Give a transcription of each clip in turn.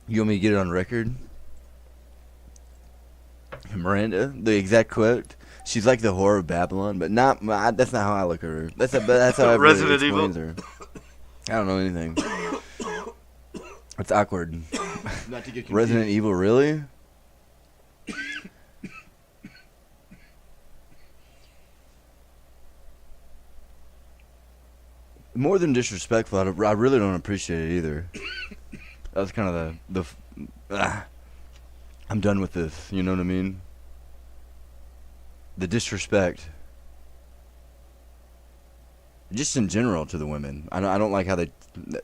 You want me to get it on record? Miranda, the exact quote. She's like the whore of Babylon, but that's not how I look at her. That's how everybody Resident Evil. explains her. I don't know anything. It's awkward. Not to get confused. Resident Evil, really? More than disrespectful, I really don't appreciate it either. That was kind of I'm done with this, you know what I mean? The disrespect. Just in general to the women. I don't like how they,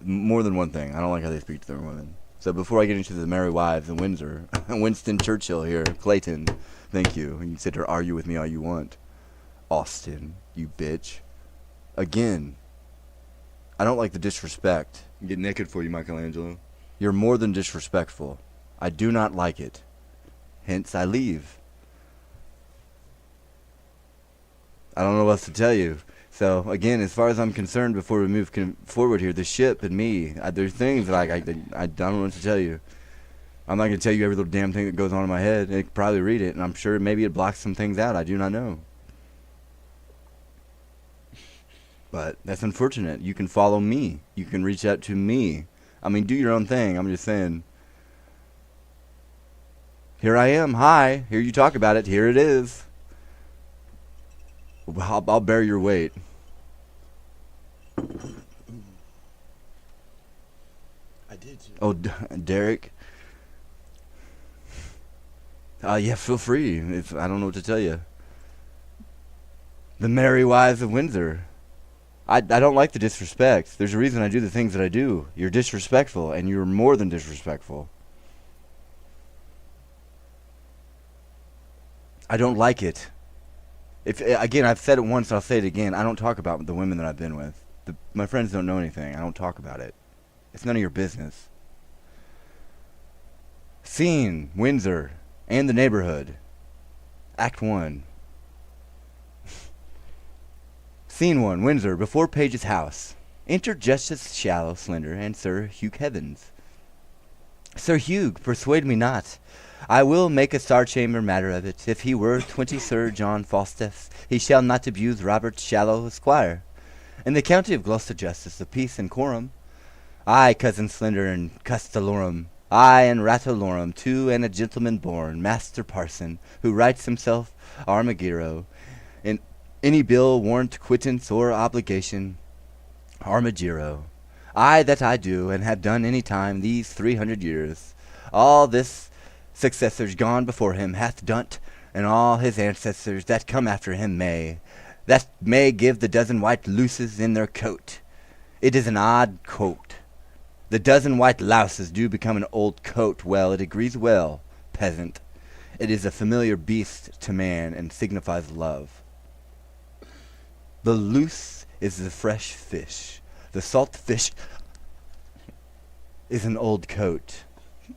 more than one thing, I don't like how they speak to their women. So before I get into the Merry Wives in Windsor, Winston Churchill here, Clayton, thank you. You can sit here, argue with me all you want. Austin, you bitch. Again, I don't like the disrespect. Get naked for you, Michelangelo. You're more than disrespectful. I do not like it. Hence, I leave. I don't know what else to tell you. So, again, as far as I'm concerned, before we move forward here, the ship and me, there's things that I don't know what to tell you. I'm not going to tell you every little damn thing that goes on in my head. You can probably read it, and I'm sure maybe it blocks some things out. I do not know. But that's unfortunate. You can follow me. You can reach out to me. I mean, do your own thing. I'm just saying. Here I am. Hi. Here you talk about it. Here it is. I'll bear your weight. I did too. Oh, Derek. Yeah, feel free. I don't know what to tell you. The Merry Wives of Windsor. I don't like the disrespect. There's a reason I do the things that I do. You're disrespectful, and you're more than disrespectful. I don't like it. Again, I've said it once, I'll say it again. I don't talk about the women that I've been with. My friends don't know anything. I don't talk about it. It's none of your business. Scene, Windsor, and the neighborhood. Act 1. Scene 1, Windsor, before Page's house. Enter Justice Shallow, Slender, and Sir Hugh Heavens. Sir Hugh, persuade me not. I will make a Star Chamber matter of it. If he were 20 Sir John Falstaffs, he shall not abuse Robert Shallow, Esquire. In the county of Gloucester justice of peace and quorum. I, cousin Slender and Castellorum, I and Ratolorum, too, and a gentleman born, Master Parson, who writes himself Armagiro, in any bill, warrant, quittance, or obligation, Armagiro. I that I do, and have done any time these 300 years. All this successors gone before him hath done't, and all his ancestors that come after him that may give the dozen white louses in their coat. It is an odd coat. The dozen white louses do become an old coat. Well, it agrees well, peasant. It is a familiar beast to man, and signifies love. The loose is the fresh fish. The salt fish is an old coat.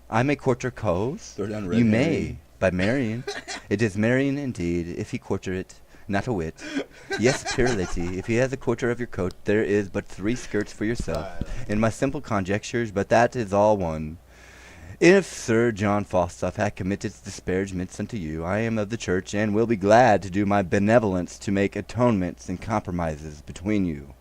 I may court your cause. You may, by marrying. It is marrying indeed, if he courter it, not a whit. Yes, pure lady, if he has a quarter of your coat, there is but 3 skirts for yourself. In my simple conjectures, but that is all one. If Sir John Falstaff hath committed disparagements unto you, I am of the church, and will be glad to do my benevolence to make atonements and compromises between you.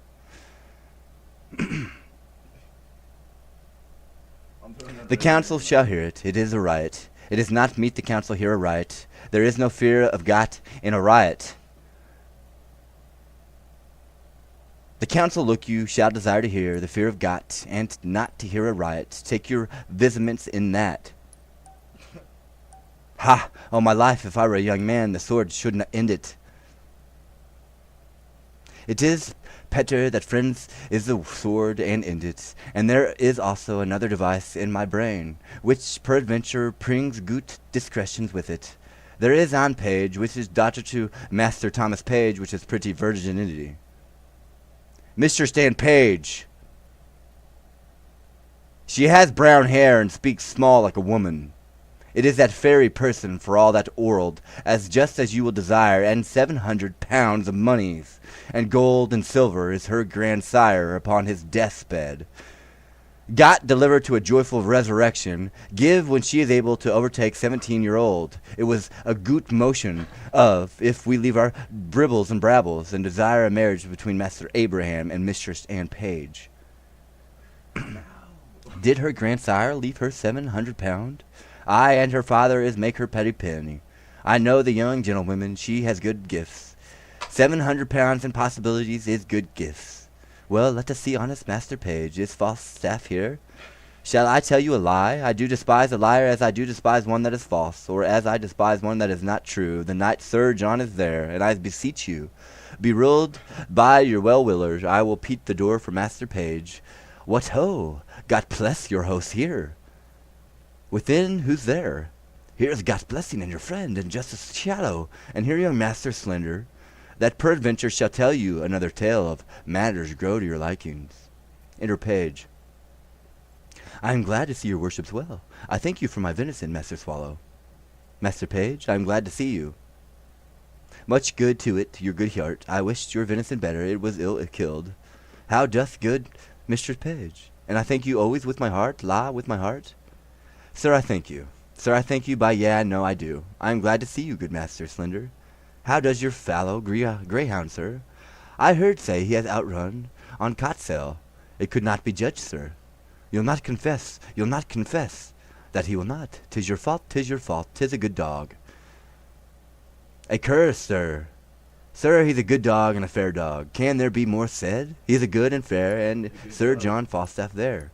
The council shall hear it. It is a riot. It is not meet the council hear a riot. There is no fear of God in a riot. The council, look you, shall desire to hear the fear of God, and not to hear a riot. Take your vizaments in that. Ha! All my life, if I were a young man, the sword shouldn't end it. It is better that friends is the sword and end it. And there is also another device in my brain, which peradventure brings good discretions with it. There is Anne Page, which is daughter to Master Thomas Page, which is pretty virginity. Mr. Stan Page. She has brown hair and speaks small like a woman. It is that fairy person for all that orld, as just as you will desire, and 700 pounds of moneys, and gold and silver is her grandsire upon his deathbed. Got delivered to a joyful resurrection. Give when she is able to overtake 17-year-old. It was a good motion of, if we leave our bribbles and brabbles, and desire a marriage between Master Abraham and Mistress Anne Page. Did her grandsire leave her 700 pound? Aye, and her father is make her petty penny. I know the young gentlewoman, she has good gifts. 700 pounds and possibilities is good gifts. Well, let us see, honest Master Page, is Falstaff here? Shall I tell you a lie? I do despise a liar as I do despise one that is false, or as I despise one that is not true. The knight Sir John is there, and I beseech you, be ruled by your well-willers, I will peep the door for Master Page. What ho! God bless your host here. Within, who's there? Here's God's blessing and your friend, and Justice Shallow, and here young Master Slender, that peradventure shall tell you another tale of matters grow to your likings. Enter Page. I am glad to see your worships well. I thank you for my venison, Master Swallow. Master Page, I am glad to see you. Much good to it, your good heart. I wished your venison better, it was ill killed. How doth good Mistress Page? And I thank you always with my heart, with my heart. Sir, I thank you. Sir, I thank you by yeah, no, I do. I am glad to see you, good Master Slender. How does your fallow greyhound, sir? I heard say he has outrun on Cotsale. It could not be judged, sir. You'll not confess that he will not. 'Tis your fault, 'tis a good dog. A curse, sir. Sir, he's a good dog and a fair dog. Can there be more said? He is a good and fair, and Sir John Falstaff there.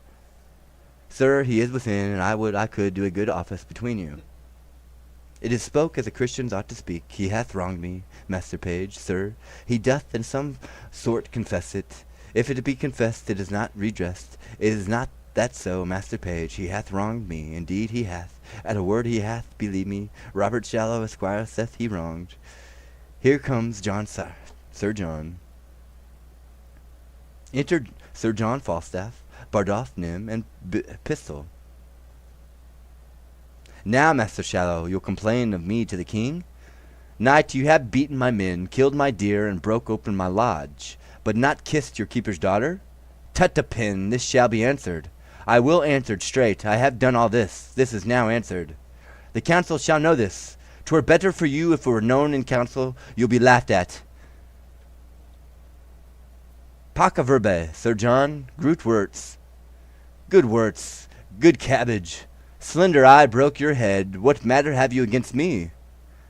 Sir, he is within, and I could do a good office between you. It is spoke as a Christian ought to speak. He hath wronged me, Master Page, sir. He doth in some sort confess it. If it be confessed, it is not redressed. It is not that so, Master Page. He hath wronged me, indeed he hath. At a word he hath, believe me. Robert Shallow, Esquire, saith he wronged. Here comes Sir John. Enter Sir John Falstaff, Bardolph Nym, and Pistol. Now, Master Shallow, you'll complain of me to the king? Knight, you have beaten my men, killed my deer, and broke open my lodge, but not kissed your keeper's daughter? Tut-a-pin, this shall be answered. I will answer straight. I have done all this. This is now answered. The council shall know this. 'Twere better for you if it were known in council. You'll be laughed at. Pacca verbe, Sir John, Groot words. Good words, good cabbage. Slender eye broke your head. What matter have you against me?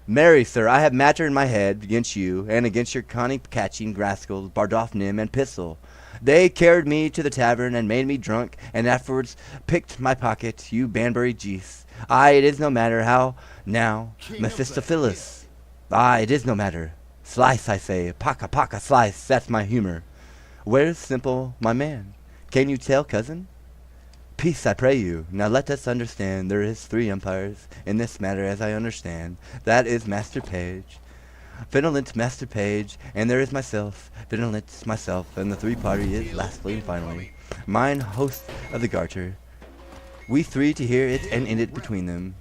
Marry, sir, I have matter in my head against you, and against your conny-catching rascals, Bardolph Nym and Pistol. They carried me to the tavern, and made me drunk, and afterwards picked my pocket, you Banbury geese. Aye, it is no matter how now, Mephistopheles. Aye, it is no matter. Slice, I say, pacca, slice, that's my humor. Where's Simple, my man? Can you tell, cousin? Peace, I pray you. Now let us understand. There is 3 umpires in this matter, as I understand. That is Master Page, Benevolent Master Page, and there is myself, Benevolent myself, and the 3 party is lastly and finally mine host of the Garter. We 3 to hear it and end it between them.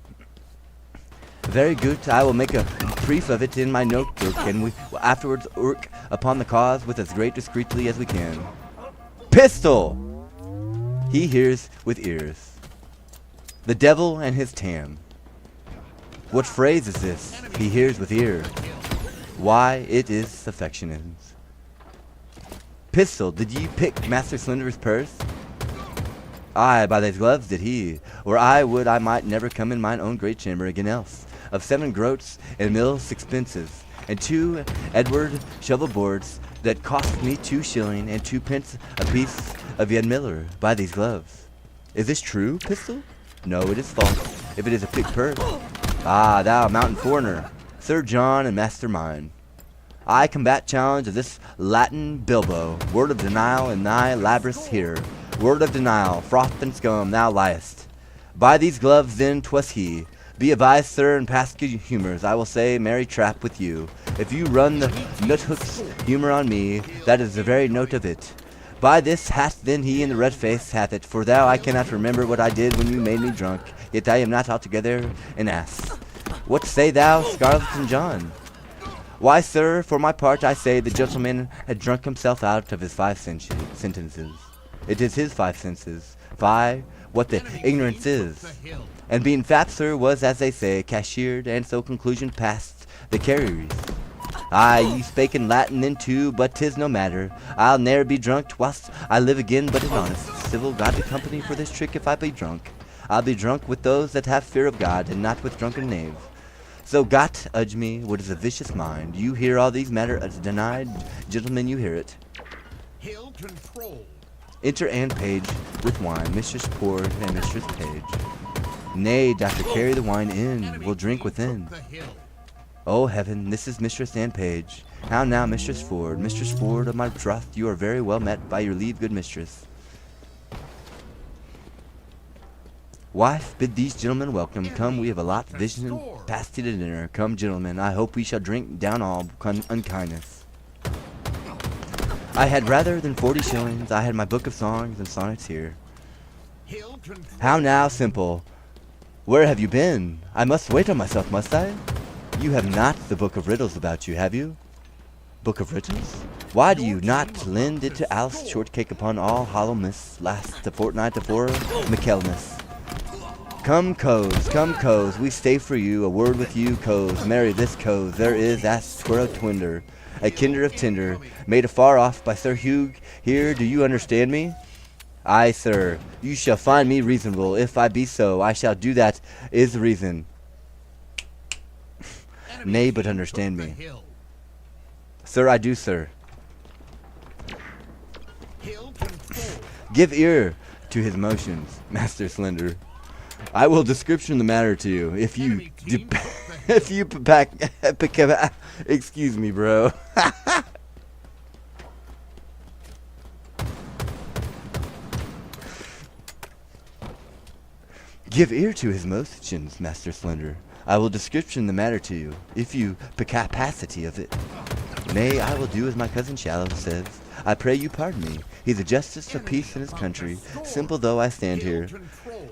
Very good. I will make a brief of it in my notebook, and we will afterwards work upon the cause with as great discreetly as we can. Pistol! He hears with ears. The devil and his tam. What phrase is this? He hears with ear. Why, it is affections. Pistol, did ye pick Master Slender's purse? Aye, by these gloves did he, or I would I might never come in mine own great chamber again else. Of 7 groats and mill sixpences, and 2 Edward shovel boards that cost me 2 shilling and 2 pence a piece of Yen Miller, by these gloves. Is this true, Pistol? No, it is false, if it is a picked purse. Ah, thou mountain foreigner, Sir John and master mine. I combat challenge of this Latin bilbo, word of denial in thy labrys here. Word of denial, froth and scum, thou liest. By these gloves then 'twas he. Be advised, sir, in past good humors, I will say merry trap with you. If you run the nut-hook's humor on me, that is the very note of it. By this hath then he in the red face hath it, for thou I cannot remember what I did when you made me drunk, yet I am not altogether an ass. What say thou, Scarlet and John? Why, sir, for my part I say the gentleman had drunk himself out of his 5 sentences. It is his 5 senses, Fie, what the ignorance is. And being fat, sir, was, as they say, cashiered, and so conclusion passed the carrieries. Aye, ye spake in Latin then too, but 'tis no matter. I'll ne'er be drunk whilst I live again, but in honest, civil, godly company for this trick if I be drunk. I'll be drunk with those that have fear of God, and not with drunken knaves. So got, udge me, what is a vicious mind. You hear all these matter denied, gentlemen, you hear it. Hill control. Enter and Page with wine, Mistress poured and Mistress Page. Nay, Doctor, carry the wine in, we'll drink within. Oh heaven, this is Mistress Anne Page. How now, Mistress Ford? Mistress Ford, of my troth, you are very well met, by your leave, good mistress. Wife, bid these gentlemen welcome. Come, we have a lot vision pasty to dinner. Come, gentlemen, I hope we shall drink down all unkindness. I had rather than 40 shillings, I had my book of songs and sonnets here. How now, Simple? Where have you been? I must wait on myself, must I? You have not the book of riddles about you, have you? Book of riddles? Why do you not lend it to Alice Shortcake upon all hollow miss last the fortnight afore Michaelmas? Come, coes, we stay for you, a word with you, coes, marry this coes, there is asked squirrel twinder, a kinder of tinder, made afar off by Sir Hugh, here, do you understand me? Aye, sir, you shall find me reasonable, if I be so, I shall do that, is reason. Nay, but understand me. Sir, I do, sir. Give ear to his motions, Master Slender. I will description the matter to you, if you, if you excuse me, bro. Give ear to his motions, Master Slender. I will description the matter to you, if you capacity of it. Nay, I will do as my cousin Shallow says. I pray you pardon me. He's a justice of peace in his country, simple though I stand here.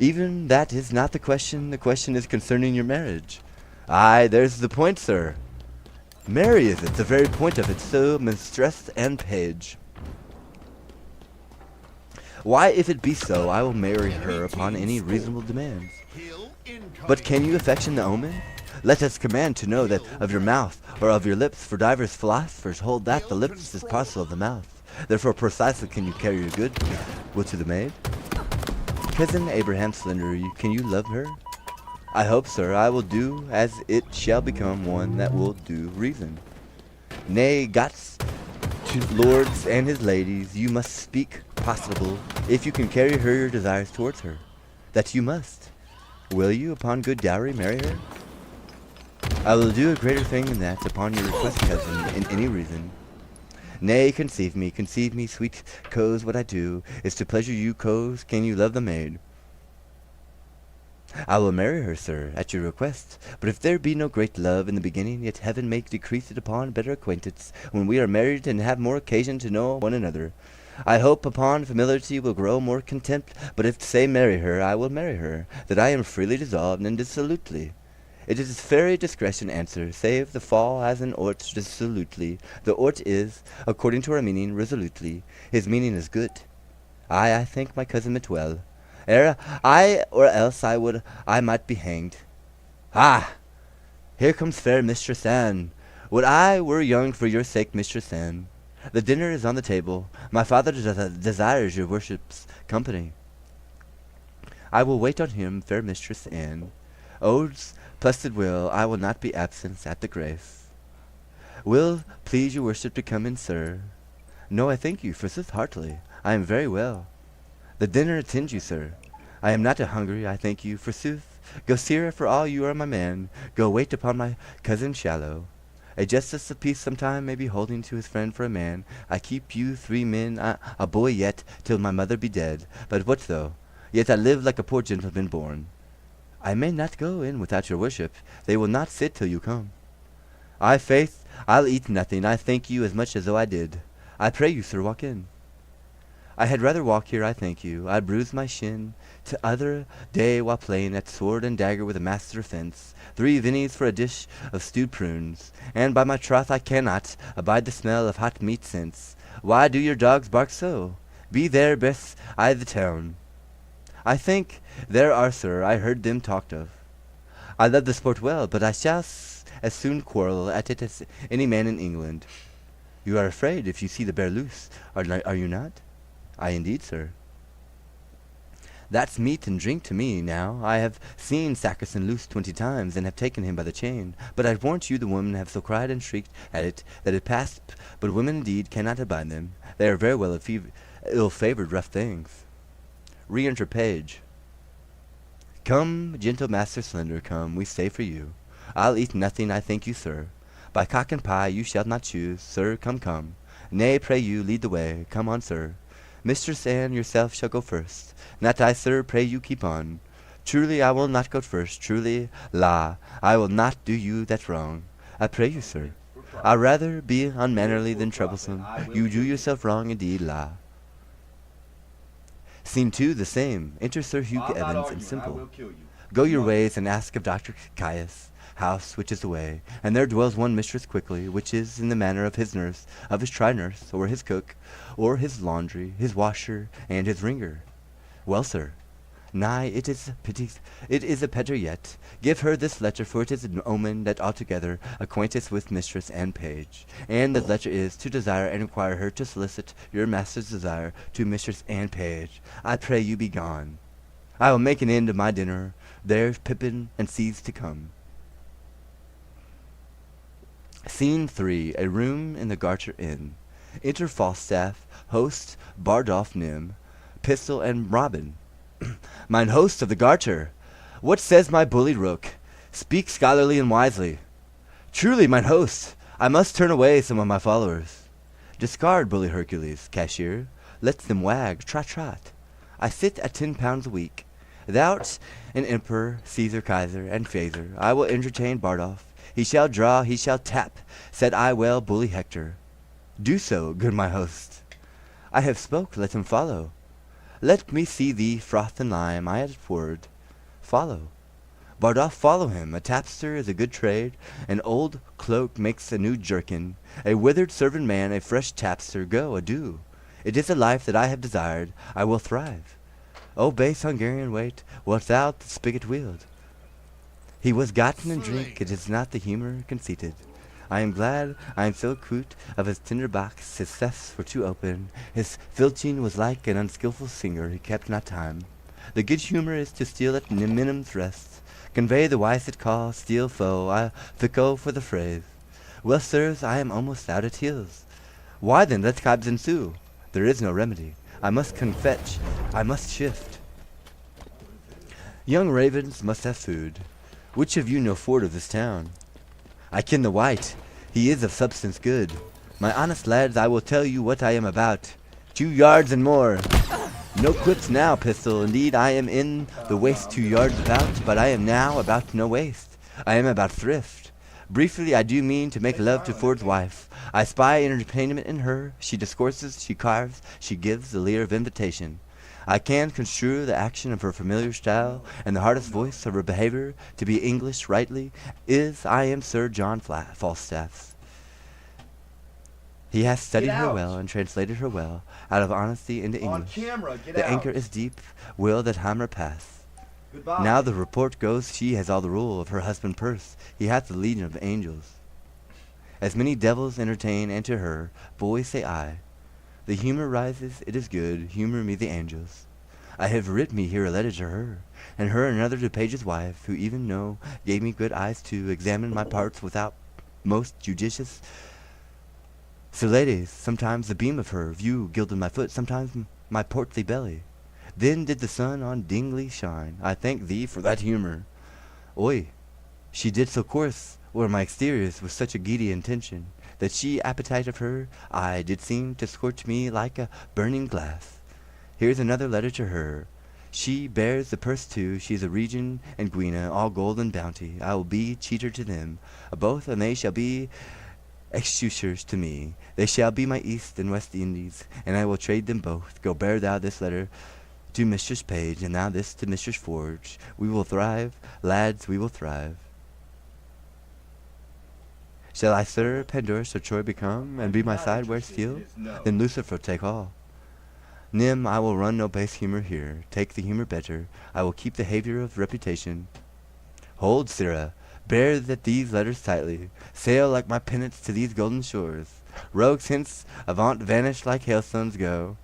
Even that is not the question is concerning your marriage. Aye, there's the point, sir. Marry is it, the very point of it, so Mistress and Page. Why, if it be so, I will marry her upon any reasonable demands. But can you affection the omen? Let us command to know that of your mouth, or of your lips, for divers philosophers hold that the lips is parcel of the mouth. Therefore precisely can you carry your good will to the maid. Cousin Abraham Slender, can you love her? I hope, sir, I will do as it shall become one that will do reason. Nay, gots to lords and his ladies, you must speak possible, if you can carry her your desires towards her. That you must. Will you, upon good dowry, marry her? I will do a greater thing than that, upon your request, cousin, in any reason. Nay, conceive me, sweet coz, what I do, is to pleasure you, coz, can you love the maid? I will marry her, sir, at your request, but if there be no great love in the beginning, yet heaven may decrease it upon better acquaintance, when we are married and have more occasion to know one another. I hope upon familiarity will grow more contempt, but if to say marry her, I will marry her, that I am freely dissolved and dissolutely. It is fairy discretion answer, save the fall as an ort dissolutely. The ort is, according to our meaning, resolutely. His meaning is good. I thank my cousin Mitwell. Ere I or else I might be hanged. Ah! Here comes fair Mistress Anne. Would I were young for your sake, Mistress Anne. The dinner is on the table. My father desires your worship's company. I will wait on him, fair Mistress Anne. Odes, blessed will, I will not be absent at the grace. Will please your worship to come in, sir. No, I thank you, forsooth heartily. I am very well. The dinner attends you, sir. I am not hungry, I thank you, forsooth. Go, sir, for all you are my man. Go wait upon my cousin Shallow. A justice of peace sometime may be holding to his friend for a man. I keep you 3 men, a boy yet, till my mother be dead. But what though? Yet I live like a poor gentleman born. I may not go in without your worship. They will not sit till you come. I faith, I'll eat nothing. I thank you as much as though I did. I pray you, sir, walk in. I had rather walk here, I thank you. I bruised my shin to other day while playing at sword and dagger with a master of fence. 3 guineas for a dish of stewed prunes, and by my troth I cannot abide the smell of hot meat since. Why do your dogs bark so? Be there best I the town. I think there are, sir, I heard them talked of. I love the sport well, but I shall as soon quarrel at it as any man in England. You are afraid if you see the bear loose, are you not? Aye, indeed, sir. That's meat and drink to me, now. I have seen Sackerson loose 20 times, and have taken him by the chain. But I warrant you the women have so cried and shrieked at it, that it passed. But women indeed cannot abide them. They are very well ill-favoured rough things. Re-enter Page. Come, gentle Master Slender, come, we stay for you. I'll eat nothing, I thank you, sir. By cock and pie you shall not choose, sir, come, come. Nay, pray you, lead the way, come on, sir. Mistress Anne yourself shall go first. Not I, sir, pray you keep on. Truly I will not go first, truly, la, I will not do you that wrong. I pray you, sir. I'd rather be unmannerly than troublesome. You do yourself wrong indeed, la. Scene 2, the same. Enter Sir Hugh Evans and Simple. Go your ways and ask of Dr. Caius house which is the way, and there dwells one mistress quickly, which is in the manner of his nurse, of his try-nurse, or his cook, or his laundry, his washer, and his wringer. Well, sir, nay, it is a better yet. Give her this letter, for it is an omen that altogether acquainteth with mistress and page. And the letter is, to desire and require her to solicit your master's desire to mistress and page. I pray you be gone. I will make an end of my dinner. There's Pippin and C's to come. Scene 3, a room in the Garter Inn. Enter Falstaff, host, Bardolph Nym, Pistol, and Robin. Mine host of the Garter, what says my bully rook? Speak scholarly and wisely. Truly, mine host, I must turn away some of my followers. Discard, bully Hercules, cashier, let them wag, trot trot. I sit at £10 a week. Thou'rt an emperor, Caesar, Kaiser, and Phaser. I will entertain Bardolph. He shall draw, he shall tap, said I well, bully Hector. Do so, good my host. I have spoke, let him follow. Let me see thee, froth and lime, I at word. Follow. Bardolph, follow him. A tapster is a good trade. An old cloak makes a new jerkin. A withered servant man, a fresh tapster. Go, adieu. It is a life that I have desired. I will thrive. O base Hungarian wait, wilt thou the spigot wield? He was gotten in drink, it is not the humour conceited. I am glad I am so acquit of his tinder box, his thefts were too open, his filching was like an unskilful singer, he kept not time. The good humour is to steal at minimum's rest, convey the wise that call, steal foe, I fico for the phrase. Well, sirs, I am almost out at heels. Why then let cabs ensue? There is no remedy. I must confetch, I must shift. Young ravens must have food. Which of you know Ford of this town? I ken the white, he is of substance good. My honest lads, I will tell you what I am about. 2 yards and more. No quips now, Pistol. Indeed, I am in the waist 2 yards about, but I am now about no waist. I am about thrift. Briefly, I do mean to make love to Ford's wife. I spy entertainment in her. She discourses, she carves, she gives the leer of invitation. I can construe the action of her familiar style, and the hardest voice of her behaviour to be English rightly is, I am Sir John Falstaff's. He hath studied her well, and translated her well, out of honesty into English. The anchor is deep, will that hammer pass. Now the report goes she has all the rule of her husband's purse, he hath the legion of angels. As many devils entertain, and to her, boys say I. The humour rises, it is good, humour me the angels. I have writ me here a letter to her, and her another to Page's wife, who even know gave me good eyes to examine my parts without most judicious. So ladies, sometimes the beam of her view gilded my foot, sometimes my portly belly. Then did the sun on Dingley shine, I thank thee for that humour. Oi, she did so coarse, or my exteriors with such a giddy intention, that she appetite of her eye did seem to scorch me like a burning glass. Here's another letter to her. She bears the purse too, she's a Regent and Guiana, all gold and bounty. I will be cheater to them, both, and they shall be exchequers to me. They shall be my East and West Indies, and I will trade them both. Go bear thou this letter to Mistress Page, and thou this to Mistress Forge. We will thrive, lads, we will thrive. Shall I, sir, Pandora, Sir Troy become, and be my side where steel? Then Lucifer take all. Nim, I will run no base humor here. Take the humor better. I will keep the behavior of reputation. Hold, sirrah, bear that these letters tightly. Sail like my pennants to these golden shores. Rogues hence avant vanish like hailstones go.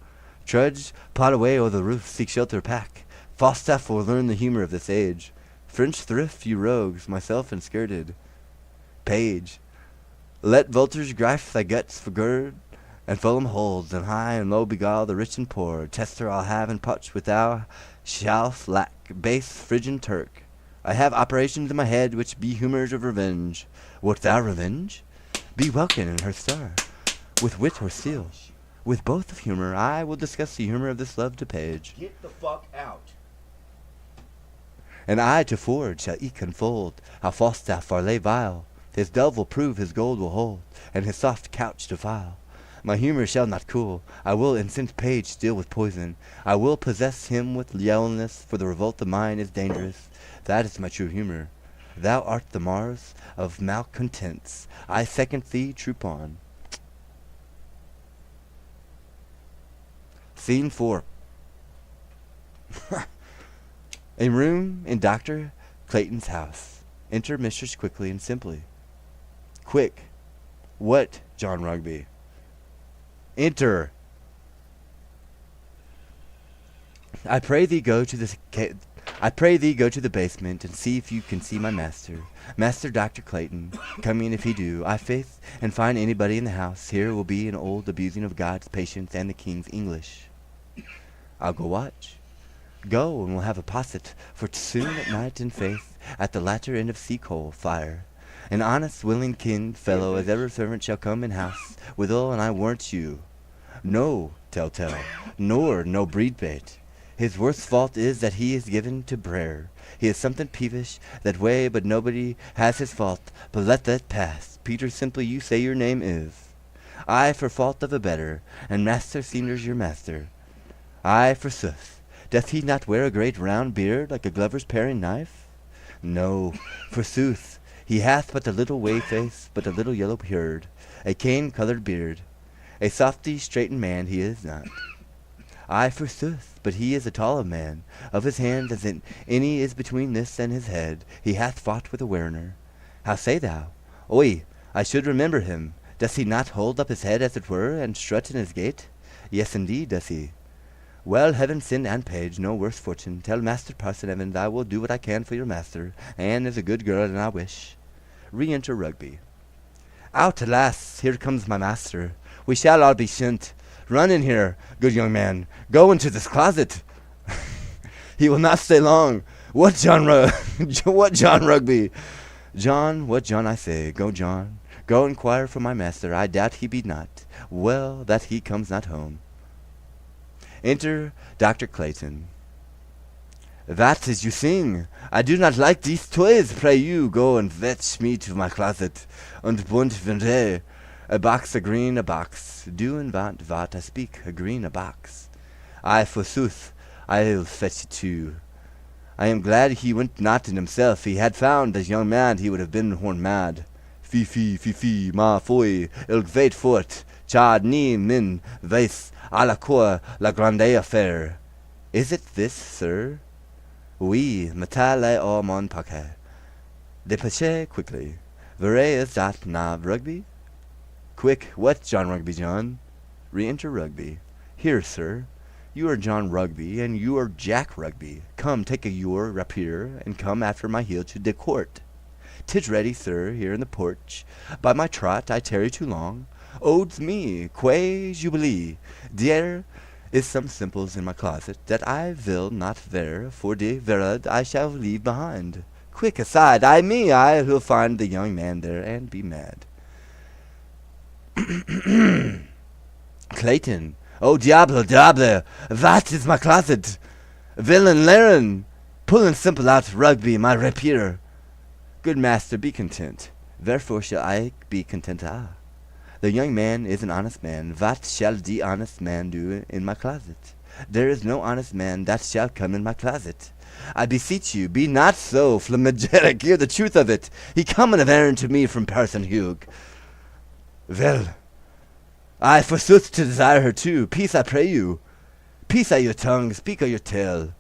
Trudge, plod away o'er the roof, seek shelter, pack. Falstaff will learn the humor of this age. French thrift, you rogues, myself enskirted. Page, let vultures gripe thy guts for gird, and Fulham holds, and high and low beguile the rich and poor. Chester I'll have and potch with thou shalt lack, base Phrygian Turk. I have operations in my head which be humours of revenge. Wilt thou revenge? Be welkin in her star, with wit or steel. With both of humour, I will discuss the humour of this love to page. Get the fuck out. And I to forge shall eke unfold how Falstaff Farley vile his dove will prove his gold will hold, and his soft couch defile. My humour shall not cool. I will incent page still with poison. I will possess him with yellowless, for the revolt of mine is dangerous. That is my true humour. Thou art the Mars of malcontents. I second thee, troop on. Scene 4. A room in Dr. Clayton's house. Enter mistress quickly and simply. Quick. What, John Rugby? Enter. I pray thee go to the basement and see if you can see my master, Master Dr. Clayton. Come in if he do. I faith and find anybody in the house. Here will be an old abusing of God's patience and the king's English. I'll go watch. Go, and we'll have a posset, for soon at night in faith, at the latter end of sea coal fire. An honest, willing kin fellow as ever servant shall come in house, withal, and I warrant you. No, tell, nor no breed bait. His worst fault is that he is given to prayer. He is something peevish that way, but nobody has his fault, but let that pass. Peter, simply you say your name is. I for fault of a better, and Master Senior's your master. Ay, forsooth. Doth he not wear a great round beard like a glover's paring knife? No, forsooth. He hath but a little whey face, but a little yellow beard, a cane-coloured beard. A softy, straightened man he is not. Ay, forsooth, but he is a tall man. Of his hand as any is between this and his head. He hath fought with a werner. How say thou? Oi, I should remember him. Does he not hold up his head as it were, and strut in his gait? Yes, indeed, does he. Well, heaven send and page no worse fortune. Tell Master Parson Evans I will do what I can for your master. Anne is a good girl, and I wish. Re-enter Rugby. Out, alas! Here comes my master. We shall all be shent. Run in here, good young man. Go into this closet. He will not stay long. What John Rugby? John, what John I say? Go, John. Go inquire for my master. I doubt he be not. Well, that he comes not home. Enter Dr. Clayton. That is you sing. I do not like these toys. Pray you, go and fetch me to my closet. Und bunt vende. A box, a green, a box. Do and want what I speak, a green, a box. Ay, forsooth, I'll fetch it too. I am glad he went not in himself. He had found this young man, he would have been horn mad. Fi, ma foi, il veit fort. Chad ni min, veis, a la cour, la grande affaire. Is it this, sir? Oui, matale or mon paquet. Dépêchez quickly. Verrez is that nav Rugby? Quick, what, John Rugby, John? Re-enter Rugby. Here, sir. You are John Rugby, and you are Jack Rugby. Come, take a your rapier, and come after my heel to de court. 'Tis ready, sir, here in the porch. By my trot, I tarry too long. Odes me, que jubilee. There is some simples in my closet that I will not there, for de verad I shall leave behind. Quick, aside, I will find the young man there, and be mad. Clayton. Oh, diable, that is my closet. Villain, Laren, pull simple out Rugby, my rapier. Good master, be content. Therefore shall I be content. The young man is an honest man. What shall the honest man do in my closet? There is no honest man that shall come in my closet. I beseech you, be not so phlegmatic. Hear the truth of it. He cometh of errand to me from Parson Hugh. Well, I forsooth to desire her too. Peace, I pray you. Peace out your tongue, speak out your tale.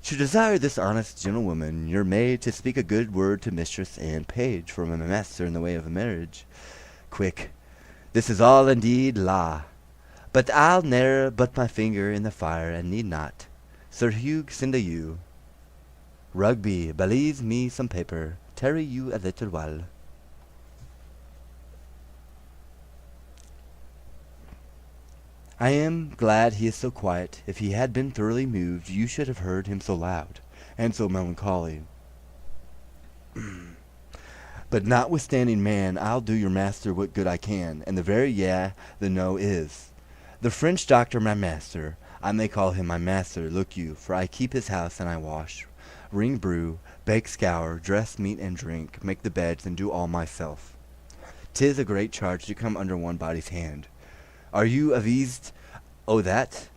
To desire this honest gentlewoman, your maid, to speak a good word to mistress and page, for my master in the way of a marriage. Quick, this is all indeed la. But I'll ne'er but my finger in the fire, and need not. Sir Hugh send a you. Rugby, believe me some paper, tarry you a little while. I am glad he is so quiet. If he had been thoroughly moved, you should have heard him so loud, and so melancholy. But notwithstanding, man, I'll do your master what good I can, and the very yea, the no is. The French doctor my master, I may call him my master, look you, for I keep his house, and I wash, wring brew, bake scour, dress meat and drink, make the beds, and do all myself. 'Tis a great charge to come under one body's hand. Are you avised o' that?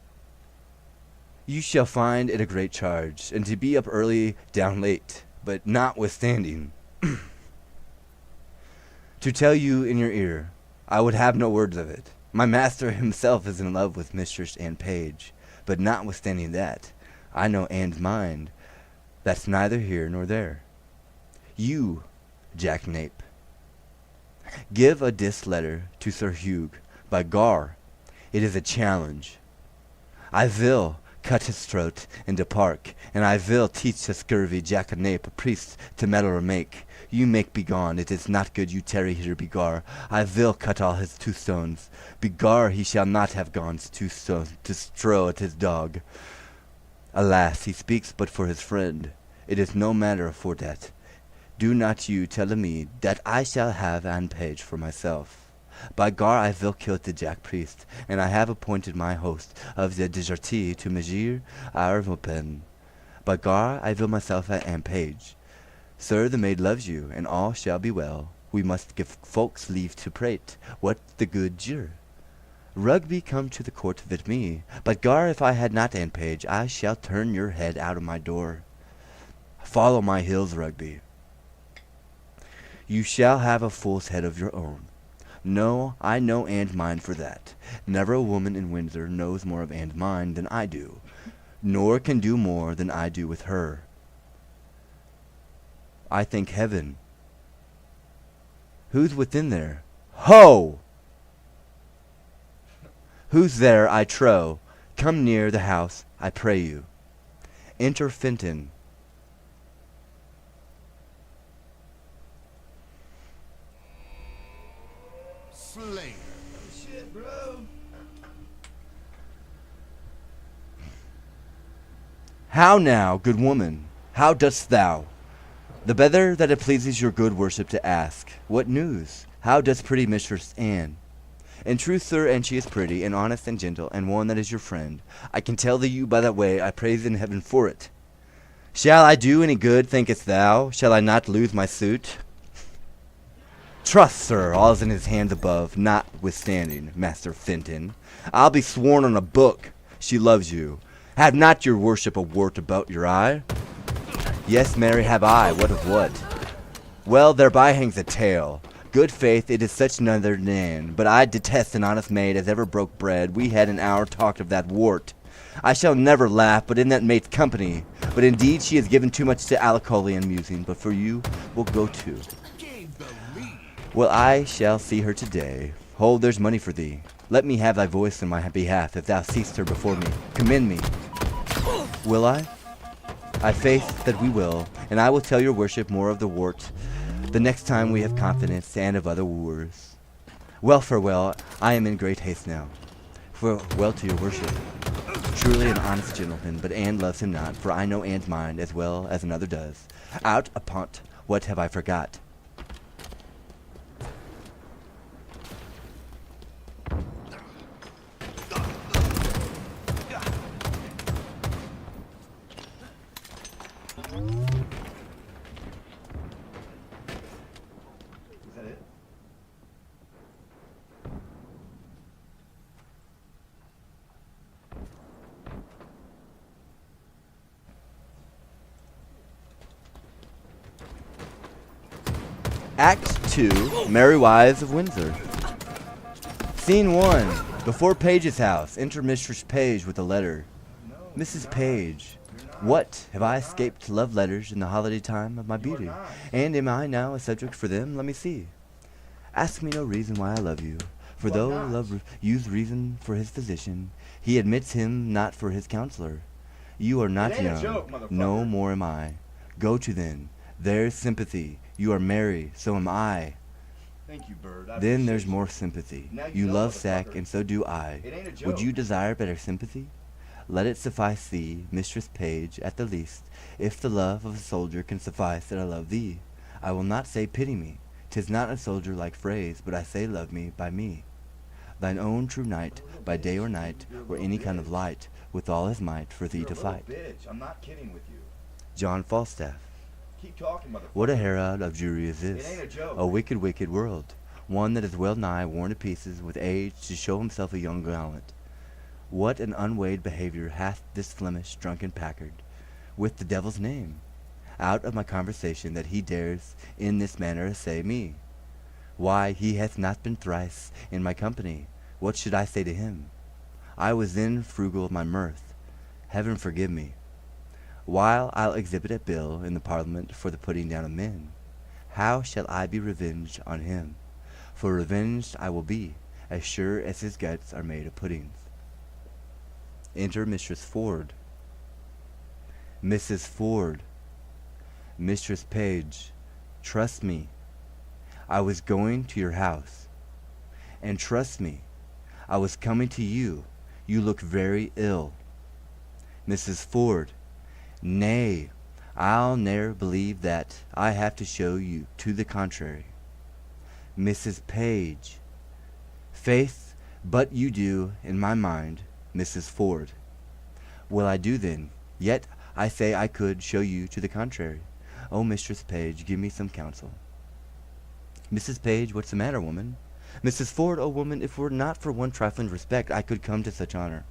You shall find it a great charge, and to be up early, down late, but notwithstanding. To tell you in your ear, I would have no words of it. My master himself is in love with mistress and page, but notwithstanding that, I know and mind, that's neither here nor there. You, jackanape, give a dis letter to Sir Hugh. By gar, it is a challenge. I will cut his throat in the park, and I will teach the scurvy jackanape a priest to meddle or make. You make begone, it is not good you tarry here, begar. I will cut all his 2 stones. Begar, he shall not have gone 2 stones to strow at his dog. Alas, he speaks but for his friend. It is no matter for that. Do not you tell me that I shall have an page for myself. By gar, I will kill the jack priest, and I have appointed my host of the desertee to measure our weapon. By gar, I will myself am page. Sir, the maid loves you, and all shall be well. We must give folks leave to prate. What the good jeer? Rugby come to the court with me, but gar, if I had not an page, I shall turn your head out of my door. Follow my heels, Rugby. You shall have a fool's head of your own. No, I know and mind for that. Never a woman in Windsor knows more of and mind than I do, nor can do more than I do with her. I thank heaven. Who's within there? Ho! Who's there, I trow? Come near the house, I pray you. Enter Fenton. Slayer. Shit, bro. How now, good woman? How dost thou? The better that it pleases your good worship to ask. What news? How does pretty Mistress Anne? In truth, sir, and she is pretty, and honest, and gentle, and one that is your friend. I can tell thee you by that way, I praise in heaven for it. Shall I do any good, thinkest thou? Shall I not lose my suit? Trust, sir, all's in his hands above, notwithstanding, Master Fenton. I'll be sworn on a book, she loves you. Have not your worship a wart about your eye? Yes, Mary, have I, what of what? Well, thereby hangs a tale. Good faith, it is such another nan, but I detest an honest maid as ever broke bread. We had an hour talked of that wart. I shall never laugh, but in that maid's company. But indeed she has given too much to alcohol and musing, but for you will go too. Well, I shall see her today. Hold, there's money for thee. Let me have thy voice in my behalf, if thou seest her before me. Commend me. Will I? I faith that we will, and I will tell your worship more of the wart the next time we have confidence, and of other wooers. Well, farewell, I am in great haste now. Farewell to your worship. Truly an honest gentleman, but Anne loves him not, for I know Anne's mind as well as another does. Out upon't, what have I forgot? Act 2, Merry Wives of Windsor. Scene 1. Before Page's house, enter Mistress Page with a letter. Mrs. Page, what, have I escaped love letters in the holiday time of my beauty? And am I now a subject for them? Let me see. Ask me no reason why I love you, for though love use reason for his physician, he admits him not for his counselor. You are not young, no more am I. Go to then, there's sympathy. You are merry, so am I. Thank you, Bird. Then there's more sympathy. Now You you know, love Sack, motherfucker. and so do I. It ain't a joke. Would you desire better sympathy? Let it suffice thee, Mistress Page, at the least, if the love of a soldier can suffice that I love thee. I will not say pity me, 'tis not a soldier-like phrase, but I say love me by me. Thine own true knight, by day or night, or any kind of light, with all his might for thee You're to a little fight. bitch. I'm not kidding with you. John Falstaff. Keep talking, motherfucker. What a herald of Jewry is It this? ain't a joke. A wicked, wicked world. One that is well nigh worn to pieces with age to show himself a young gallant. What an unweighed behavior hath this Flemish drunken Packard with the devil's name, out of my conversation, that he dares in this manner assay me. Why, he hath not been thrice in my company. What should I say to him? I was then frugal of my mirth. Heaven forgive me. While I'll exhibit a bill in the Parliament for the putting down of men, how shall I be revenged on him? For revenged I will be, as sure as his guts are made of puddings. Enter Mistress Ford. Mrs. Ford. Mistress Page, trust me. I was going to your house. And trust me, I was coming to you. You look very ill. Mrs. Ford, nay, I'll ne'er believe that. I have to show you to the contrary. Mrs. Page, faith, but you do, in my mind, Mrs. Ford. Well, I do then, yet I say I could show you to the contrary. Oh, Mistress Page, give me some counsel. Mrs. Page, what's the matter, woman? Mrs. Ford, oh, woman, if it were not for one trifling respect, I could come to such honor.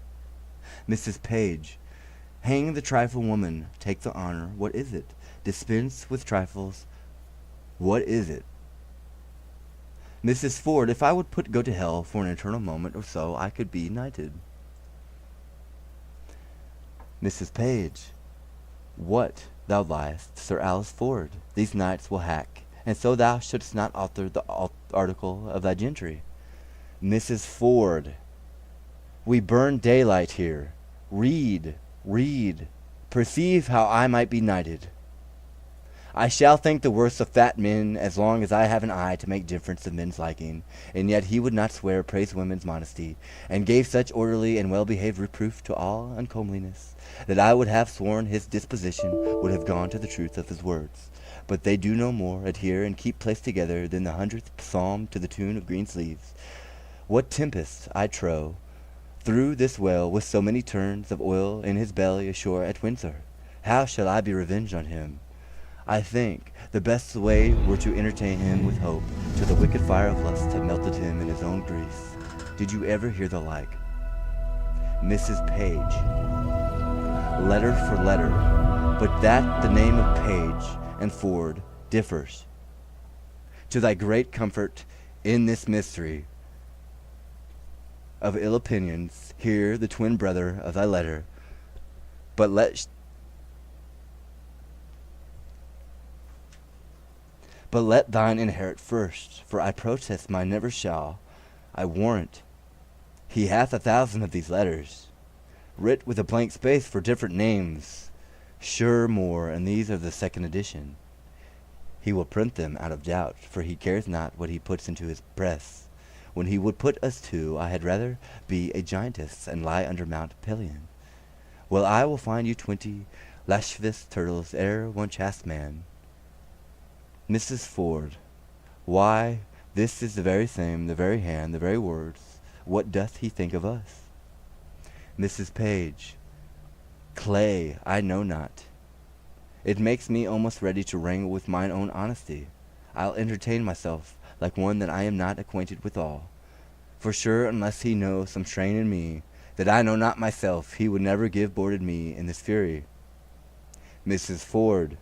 Mrs. Page, hang the trifle, woman, take the honor. What is it? Dispense with trifles. What is it? Mrs. Ford, if I would go to hell for an eternal moment or so, I could be knighted. Mrs. Page, what, thou liest, Sir Alice Ford, these knights will hack, and so thou shouldst not alter the article of thy gentry. Mrs. Ford, we burn daylight here. Read, read, perceive how I might be knighted. I shall think the worse of fat men as long as I have an eye to make difference of men's liking, and yet he would not swear praise women's modesty, and gave such orderly and well-behaved reproof to all uncomeliness, that I would have sworn his disposition would have gone to the truth of his words. But they do no more adhere and keep place together than the 100th psalm to the tune of green sleeves. What tempest, I trow, through this well with so many turns of oil in his belly ashore at Windsor? How shall I be revenged on him? I think the best way were to entertain him with hope, till the wicked fire of lust have melted him in his own grease. Did you ever hear the like? Mrs. Page, letter for letter, but that the name of Page and Ford differs. To thy great comfort in this mystery of ill opinions, hear the twin brother of thy letter, but let thine inherit first, for I protest mine never shall. I warrant he hath 1,000 of these letters, writ with a blank space for different names, sure more, and these are the second edition. He will print them out of doubt, for he cares not what he puts into his press. When he would put us to, I had rather be a giantess and lie under Mount Pelion. Well, I will find you 20 lascivious turtles ere one chaste man. Mrs. Ford, why, this is the very same, the very hand, the very words. What doth he think of us? Mrs. Page, Clay, I know not. It makes me almost ready to wrangle with mine own honesty. I'll entertain myself like one that I am not acquainted withal. For sure, unless he know some strain in me, that I know not myself, he would never give boarded me in this fury. Mrs. Ford,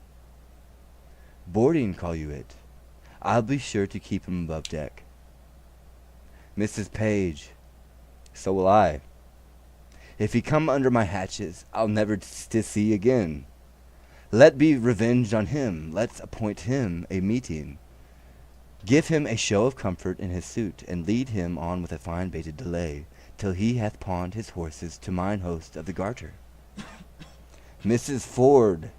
boarding call you it? I'll be sure to keep him above deck. Mrs. Page, So will I. If he come under my hatches, I'll never to see again. Let be revenged on him. Let's appoint him a meeting. Give him a show of comfort in his suit, and lead him on with a fine baited delay, till he hath pawned his horses to mine host of the Garter. Mrs. Ford.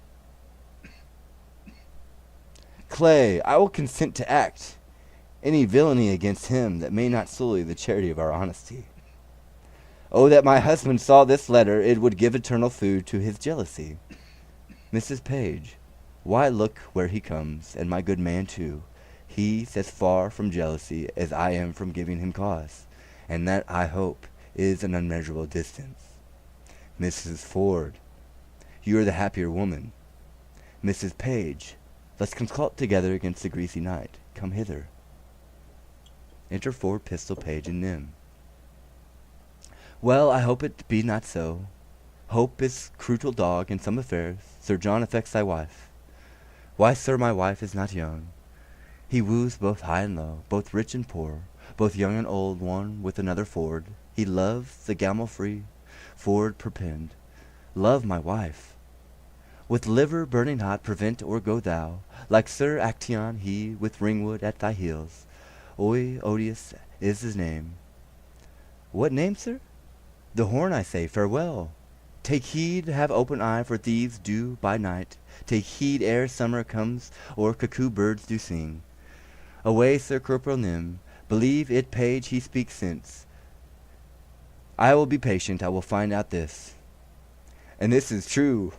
Clay, I will consent to act any villainy against him that may not sully the charity of our honesty. Oh, that my husband saw this letter, it would give eternal food to his jealousy. Mrs. Page, why look where he comes, and my good man too. He's as far from jealousy as I am from giving him cause, and that, I hope, is an unmeasurable distance. Mrs. Ford, you are the happier woman. Mrs. Page, let's consult together against the greasy night. Come hither. Enter Ford, Pistol, Page, and Nym. Well, I hope it be not so. Hope is cruel dog in some affairs. Sir John affects thy wife. Why, sir, my wife is not young. He woos both high and low, both rich and poor, both young and old, one with another Ford. He loves the gamel free, Ford perpend. Love my wife. With liver burning hot, prevent or go thou. Like Sir Actaeon, he with Ringwood at thy heels. Odious is his name. What name, sir? The Horn, I say, farewell. Take heed, have open eye, for thieves do by night. Take heed ere summer comes, or cuckoo birds do sing. Away, Sir Corporal Nym, believe it Page he speaks sense. I will be patient, I will find out this. And this is true.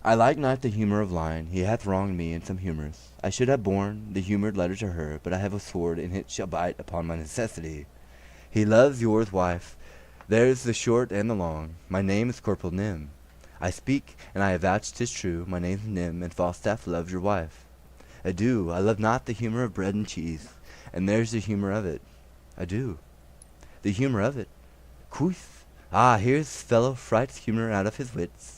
I like not the humour of line. He hath wronged me in some humours. I should have borne the humoured letter to her, but I have a sword, and it shall bite upon my necessity. He loves yours, wife. There's the short and the long. My name is Corporal Nym. I speak, and I avouch 'tis true. My name's Nym, and Falstaff loves your wife. Adieu. I love not the humour of bread and cheese, and there's the humour of it. Adieu. The humour of it. Quoth. Ah, here's fellow frights humour out of his wits.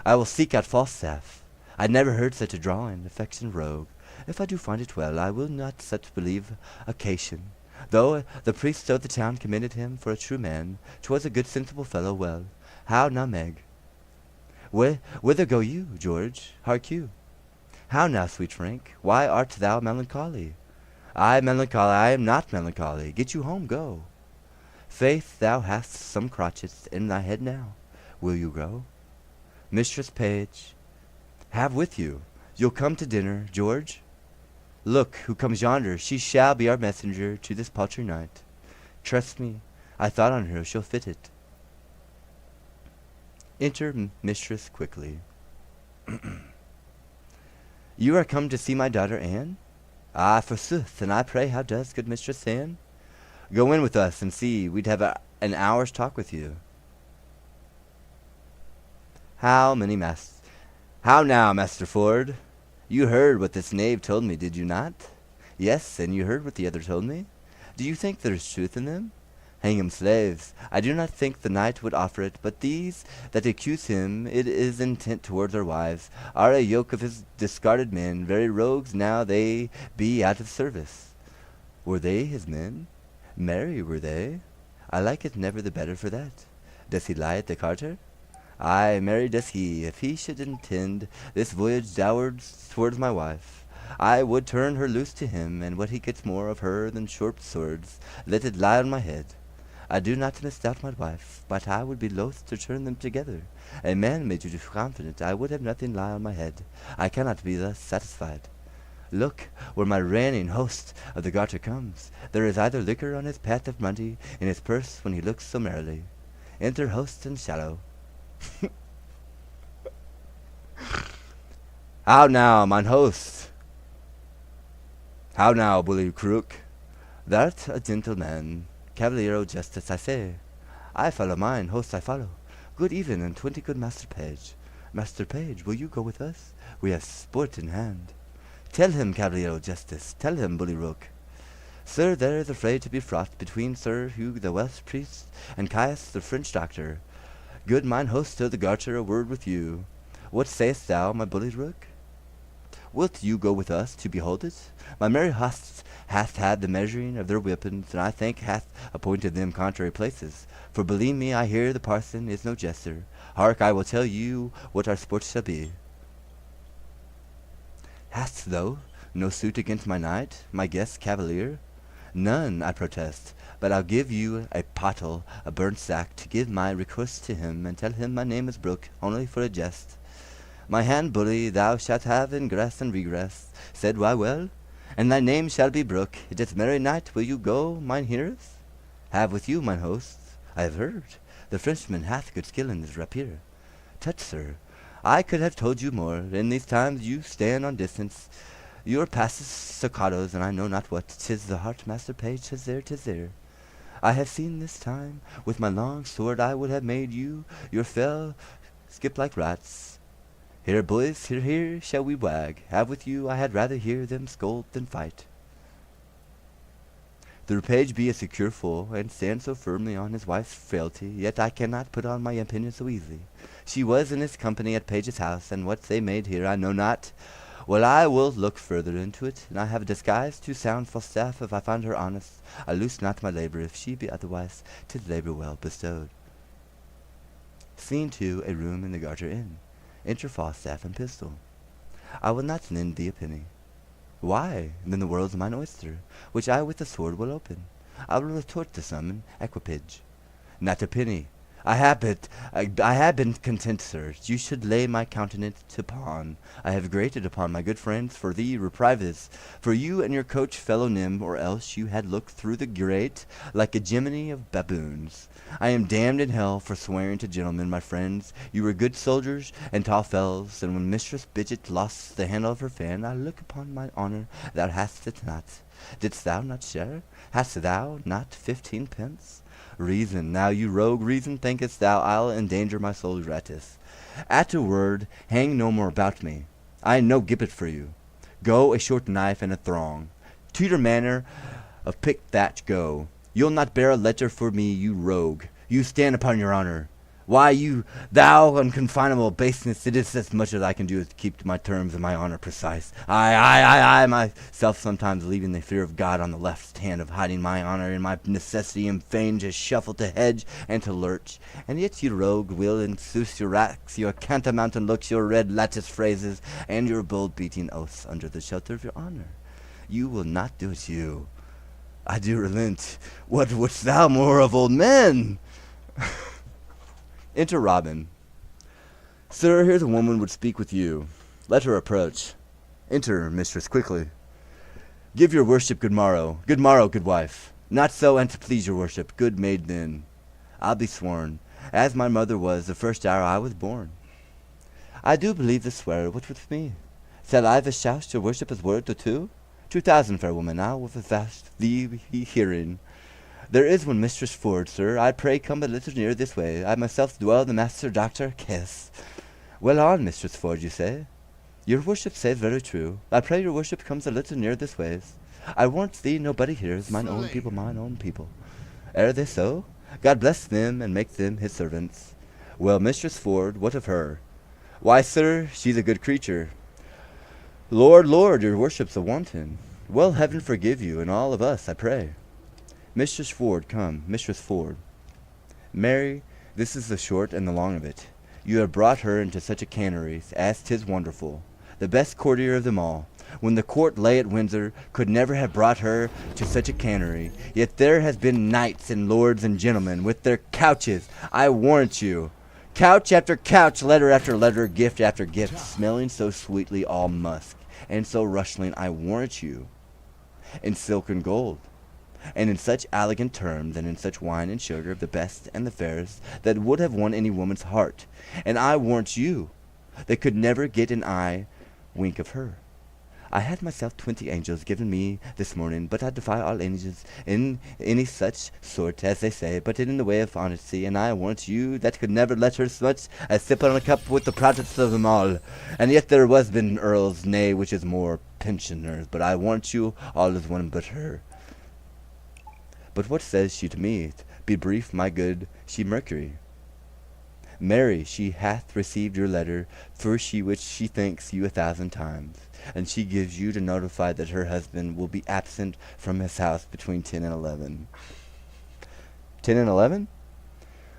I will seek out Falstaff. I never heard such a drawing, affection rogue. If I do find it well, I will not such believe occasion. Though the priest of the town commended him for a true man, 'twas a good sensible fellow. Well, how now, Meg? Whither go you, George? Hark you. How now, sweet Frank? Why art thou melancholy? I melancholy? I am not melancholy. Get you home, go. Faith, thou hast some crotchets in thy head now. Will you go? Mistress Page, have with you. You'll come to dinner, George? Look, who comes yonder? She shall be our messenger to this paltry night. Trust me, I thought on her, she'll fit it. Enter mistress quickly. You are come to see my daughter Anne? Ah, forsooth, and I pray how does good Mistress Anne? Go in with us and see, we'd have an hour's talk with you. How now, Master Ford? You heard what this knave told me, did you not? Yes, and you heard what the other told me? Do you think there's truth in them? Hang 'em slaves. I do not think the knight would offer it, but these that accuse him, it is intent towards our wives, are a yoke of his discarded men, very rogues now they be out of service. Were they his men? Marry, were they? I like it never the better for that. Does he lie at the Garter? Ay, marry does he. If he should intend this voyage dowards towards my wife, I would turn her loose to him, and what he gets more of her than short swords, let it lie on my head. I do not misdoubt my wife, but I would be loath to turn them together. A man made you confident I would have nothing lie on my head. I cannot be thus satisfied. Look, where my reigning host of the Garter comes. There is either liquor on his path of money in his purse when he looks so merrily. Enter host and shallow. How now, mine host? How now, bully crook? Thou'rt a gentleman, cavaliero justice, I say. I follow mine, host I follow. Good even, and 20 good Master Page. Master Page, will you go with us? We have sport in hand. Tell him, Caballero Justice, tell him, Bully Rook. Sir, there is a fray to be fraught between Sir Hugh the Welsh priest and Caius the French doctor. Good mine host to the garter, a word with you. What sayest thou, my Bully Rook? Wilt you go with us to behold it? My merry host hath had the measuring of their weapons, and I think hath appointed them contrary places. For believe me, I hear the parson is no jester. Hark, I will tell you what our sport shall be. Hast thou no suit against my knight, my guest cavalier? None, I protest, but I'll give you a pottle, a burnt sack, to give my request to him, and tell him my name is Brooke, only for a jest. My hand, bully, thou shalt have ingress and regress. Said why well? And thy name shall be Brooke. It is merry night, will you go, mine hearers? Have with you, mine hosts. I have heard. The Frenchman hath good skill in his rapier. Tut, sir, I could have told you more. In these times you stand on distance. Your passes staccatos, and I know not what. 'Tis the heart, Master Page, 'tis there, 'tis there. I have seen this time. With my long sword I would have made you, your fell, skip like rats. Here, boys, here shall we wag. Have with you, I had rather hear them scold than fight. The page be a secure fool, and stand so firmly on his wife's frailty, yet I cannot put on my opinion so easily. She was in his company at Page's house, and what they made here I know not. Well, I will look further into it, and I have a disguise to sound Falstaff if I find her honest. I lose not my labour, if she be otherwise, 'tis labour well bestowed. Scene 2, a room in the Garter Inn. Enter Falstaff and Pistol. I will not lend thee a penny. Why, then the world's mine oyster, which I with the sword will open. I will retort the sum in equipage. Not a penny. I have been content, sir. You should lay my countenance to pawn. I have grated upon my good friends for thee reprieve for you and your coach fellow Nim, or else you had looked through the grate like a gemini of baboons. I am damned in hell for swearing to gentlemen, my friends. You were good soldiers and tall fellows, and when Mistress Bidget lost the handle of her fan, I look upon my honour thou hast it not. Didst thou not share? Hast thou not 15 pence? Reason, now you rogue, reason, thinkest thou I'll endanger my soul gratis? At a word, hang no more about me. I no gibbet for you. Go, a short knife and a thong. To your manor of pick thatch go. You'll not bear a letter for me, you rogue. You stand upon your honour. Why, thou unconfinable baseness, it is as much as I can do to keep my terms and my honour precise. I myself sometimes leaving the fear of God on the left hand of hiding my honour in my necessity am fain to shuffle, to hedge, and to lurch. And yet you rogue will ensooth your racks, your canter-mountain looks, your red lattice phrases, and your bold-beating oaths under the shelter of your honour. You will not do it, you. I do relent. What wouldst thou more of old men? Enter Robin. Sir, here's a woman would speak with you. Let her approach. Enter, mistress, quickly. Give your worship good morrow, good wife. Not so, and to please your worship, good maid then. I'll be sworn, as my mother was the first hour I was born. I do believe the swearer, what with me? Shall I vouch your worship as word or two? 2,000, fair woman, now with a vast thee hearing. There is one Mistress Ford, sir. I pray come a little near this way. I myself dwell the master doctor kiss. Well on, Mistress Ford, you say? Your worship says very true. I pray your worship comes a little near this ways. I warrant thee nobody here is mine own people, mine own people. Ere they so? God bless them and make them his servants. Well, Mistress Ford, what of her? Why, sir, she's a good creature. Lord, your worship's a wanton. Well, heaven forgive you and all of us, I pray. Mistress Ford, come, Mistress Ford. Mary, this is the short and the long of it. You have brought her into such a cannery, as 'tis wonderful. The best courtier of them all, when the court lay at Windsor, could never have brought her to such a cannery. Yet there has been knights and lords and gentlemen, with their couches, I warrant you. Couch after couch, letter after letter, gift after gift, smelling so sweetly all musk, and so rustling, I warrant you, in silk and gold. And in such elegant terms, and in such wine and sugar of the best and the fairest, that would have won any woman's heart. And I warrant you, they could never get an eye wink of her. I had myself 20 angels given me this morning, but I defy all angels in any such sort, as they say, but in the way of honesty, and I warrant you that could never let her so much as sip on a cup with the proudest of them all. And yet there was been earls, nay, which is more, pensioners, but I warrant you all is one but her. But what says she to me? Be brief, my good, she Mercury. Mary, she hath received your letter, for she which she thanks you 1,000 times, and she gives you to notify that her husband will be absent from his house between 10 and 11. 10 and 11?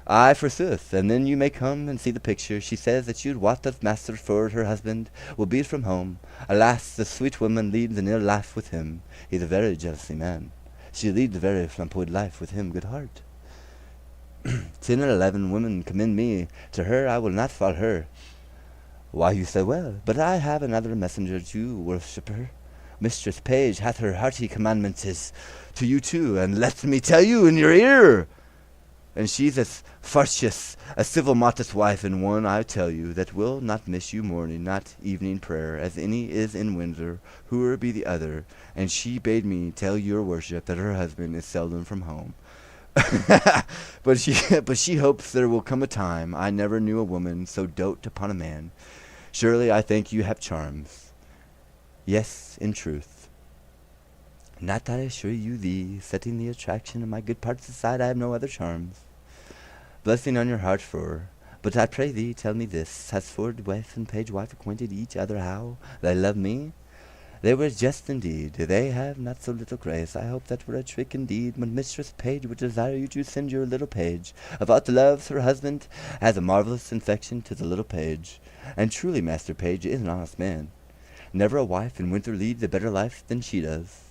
Aye, forsooth, and then you may come and see the picture. She says that you'd wot that Master Ford, her husband, will be from home. Alas, the sweet woman leads an ill life with him. He's a very jealousy man. She leads a very flamboyant life with him, good heart. 10 and 11 women commend me. To her I will not fall her. Why, you say well, but I have another messenger to worship her. Mistress Page hath her hearty commandments to you too, and let me tell you in your ear. And she's as farcious, a civil modest wife, and one, I tell you, that will not miss you morning, not evening prayer, as any is in Windsor, whoe'er be the other. And she bade me tell your worship that her husband is seldom from home. but she hopes there will come a time. I never knew a woman so dote upon a man. Surely I think you have charms. Yes, in truth. Not that I assure you thee, setting the attraction of my good parts aside, I have no other charms. Blessing on your heart for. But I pray thee, tell me this, has Ford wife and Page wife acquainted each other how they love me? They were just indeed. They have not so little grace. I hope that were a trick indeed. But Mistress Page would desire you to send your little page about the loves her husband has a marvelous infection to the little page. And truly Master Page is an honest man. Never a wife in Windsor leads a better life than she does.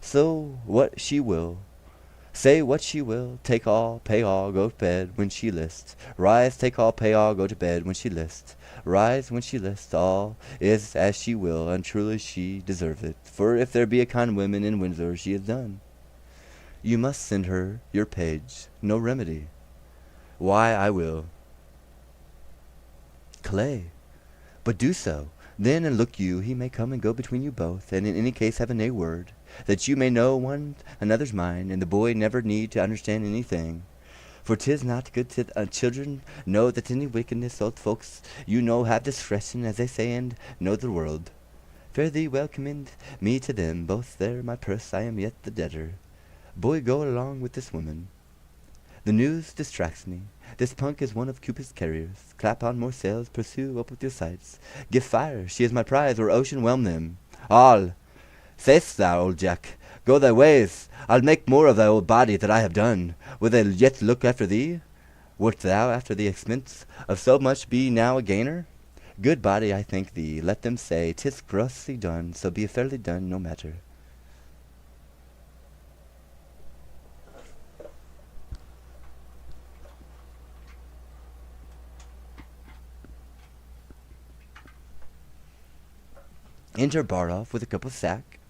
So what she will, say what she will, take all, pay all, go to bed when she lists. Rise, take all, pay all, go to bed when she lists. Rise when she lists, all is as she will, and truly she deserves it. For if there be a kind woman in Windsor, she is done. You must send her your page, no remedy. Why, I will. Clay, but do so. Then, and look you, he may come and go between you both, and in any case have a nay word, that you may know one another's mind, and the boy never need to understand anything. For 'tis not good to children know that any wickedness old folks you know have discretion, as they say, and know the world. Fare thee well, commend me to them both. There my purse, I am yet the debtor. Boy, go along with this woman. The news distracts me. This punk is one of Cupid's carriers. Clap on more sails, pursue up with your sights. Give fire, she is my prize, or ocean whelm them. All. Say'st thou, old Jack, go thy ways. I'll make more of thy old body that I have done. Will they yet look after thee? Wert thou after the expense of so much be now a gainer? Good body, I thank thee. Let them say 'tis grossly done, so be fairly done, no matter. Enter Bardolph with a cup of sack.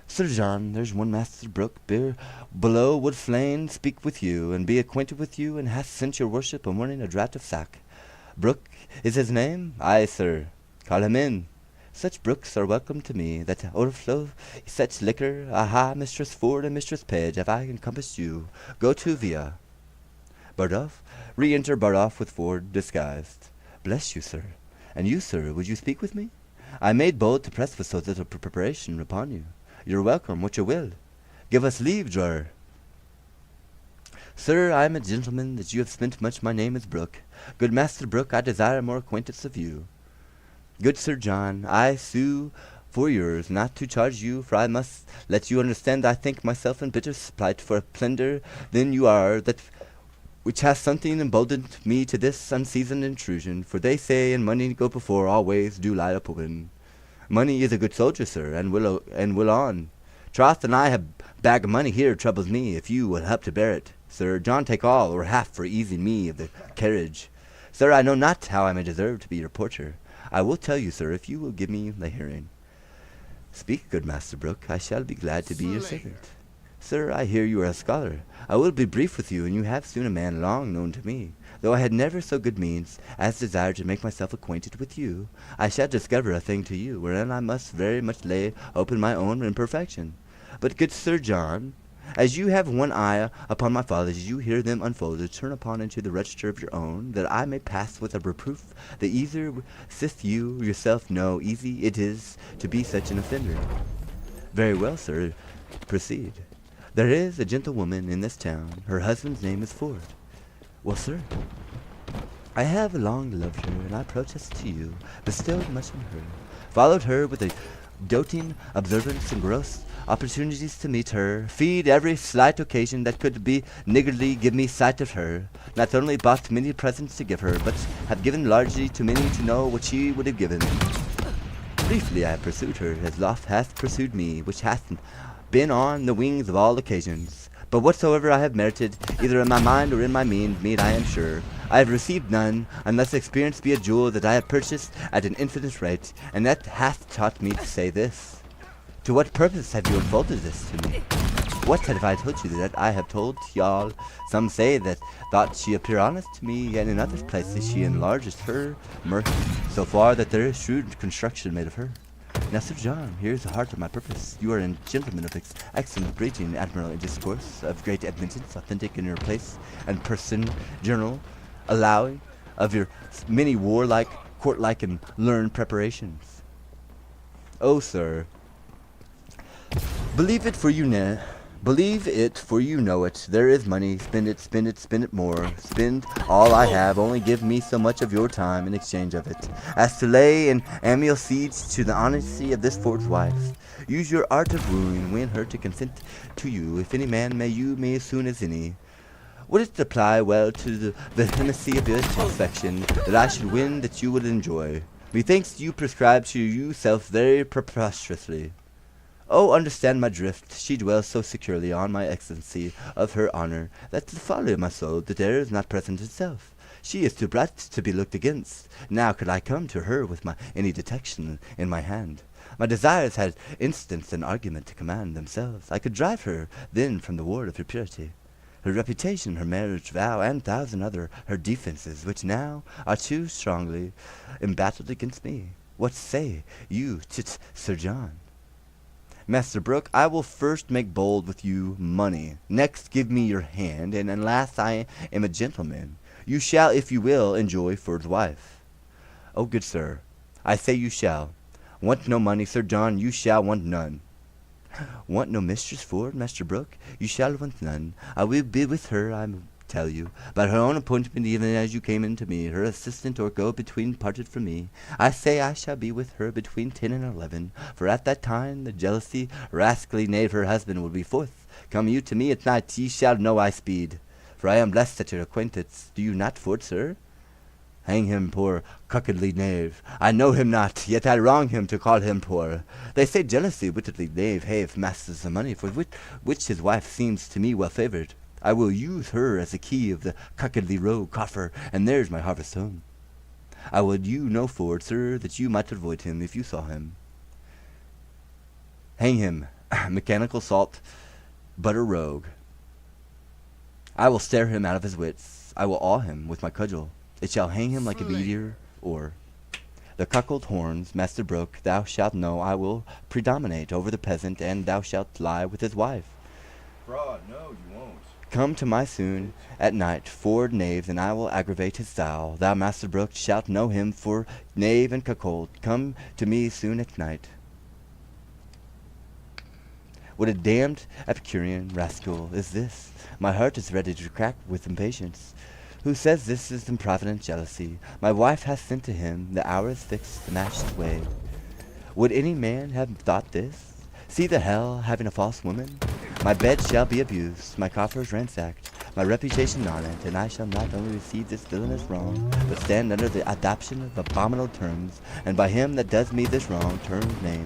Sir John, there's one Master Brooke below would fain speak with you, and be acquainted with you, and hath sent your worship a morning a draught of sack. Brooke is his name? Aye, sir. Call him in. Such Brookes are welcome to me, that overflow such liquor. Aha, Mistress Ford and Mistress Page, have I encompassed you? Go to via. Bardolph, re-enter Bardolph with Ford disguised. Bless you, sir. And you, sir, would you speak with me? I made bold to press with so little preparation upon you. You're welcome, what you will. Give us leave, drawer. Sir, I am a gentleman that you have spent much. My name is Brooke. Good Master Brooke, I desire more acquaintance of you. Good Sir John, I sue for yours, not to charge you, for I must let you understand I think myself in bitter plight for a plender than you are, that which has something emboldened me to this unseasoned intrusion, for they say in money go before all ways do lie open. Money is a good soldier, sir, and will on. Troth, and I have bag of money here troubles me, if you will help to bear it. Sir John, take all, or half, for easing me of the carriage. Sir, I know not how I may deserve to be your porter. I will tell you, sir, if you will give me the hearing. Speak, good Master Brooke, I shall be glad to be your servant. Sir, I hear you are a scholar. I will be brief with you, and you have soon a man long known to me. though I had never so good means as desire to make myself acquainted with you, I shall discover a thing to you, wherein I must very much lay open my own imperfection. But good Sir John, as you have one eye upon my fathers, as you hear them unfolded, turn upon into the register of your own, that I may pass with a reproof, the easier sith you yourself know easy it is to be such an offender. Very well, sir, proceed. There is a gentlewoman in this town, her husband's name is Ford. Well, sir, I have long loved her, and I protest to you, bestowed much on her, followed her with a doting observance and gross opportunities to meet her, feed every slight occasion that could be niggardly give me sight of her, not only bought many presents to give her, but have given largely to many to know what she would have given. Briefly I have pursued her, as Loft hath pursued me, which hath been on the wings of all occasions. But whatsoever I have merited, either in my mind or in my meed, I am sure, I have received none, unless experience be a jewel that I have purchased at an infinite rate, and that hath taught me to say this. To what purpose have you unfolded this to me? What have I told you that I have told y'all? Some say that thought she appear honest to me, and in other places she enlarges her mirth so far that there is shrewd construction made of her. Now, Sir John, here is the heart of my purpose. You are a gentleman of excellent breeding, admiral in discourse, of great admittance, authentic in your place and person, general, allowing of your many warlike, courtlike, and learned preparations. Oh, sir, believe it, for you know it. There is money. Spend it, spend it, spend it more. Spend all I have. Only give me so much of your time in exchange of it, as to lay an amiable siege to the honesty of this Ford's wife. Use your art of wooing, win her to consent to you. If any man may, you may as soon as any. Would it apply well to the vehemency of your affection that I should win that you would enjoy? Methinks you prescribe to yourself very preposterously. Oh, understand my drift. She dwells so securely on my excellency of her honor, that the folly of my soul, the dare is not present itself. She is too bright to be looked against. Now could I come to her with any detection in my hand, my desires had instance and argument to command themselves. I could drive her then from the ward of her purity, her reputation, her marriage vow, and 1,000 other her defenses, which now are too strongly embattled against me. What say you to Sir John? Master Brooke, I will first make bold with you money. Next give me your hand, and last I am a gentleman. You shall, if you will, enjoy Ford's wife. Oh, good sir, I say you shall. Want no money, Sir John, you shall want none. Want no mistress, Ford, Master Brooke? You shall want none. I will be with her, I tell you, by her own appointment, even as you came in to me, her assistant or go-between parted from me. I say I shall be with her between 10 and 11, for at that time the jealousy, rascally knave her husband will be forth. Come you to me at night, ye shall know I speed, for I am blessed at your acquaintance. Do you not, Ford, sir? Hang him, poor cuckoldly knave. I know him not, yet I wrong him to call him poor. They say jealousy, wittedly knave, have masters the money, for which his wife seems to me well favoured. I will use her as the key of the cuckoldly rogue coffer, and there's my harvest home. I would you know, Ford, sir, that you might avoid him if you saw him. Hang him, mechanical salt, butter rogue. I will stare him out of his wits. I will awe him with my cudgel. It shall hang him like a meteor, or the cuckold horns, Master Brooke, thou shalt know I will predominate over the peasant, and thou shalt lie with his wife. Fraud, no, you won't. Come to my soon at night, Ford knaves, and I will aggravate his style. Thou, Master Brooke, shalt know him for knave and cuckold. Come to me soon at night. What a damned Epicurean rascal is this? My heart is ready to crack with impatience. Who says this is improvident jealousy? My wife hath sent to him, the hour is fixed, the match is weighed. Would any man have thought this? See the hell having a false woman? My bed shall be abused, my coffers ransacked, my reputation on it, and I shall not only receive this villainous wrong, but stand under the adoption of abominable terms, and by him that does me this wrong terms name.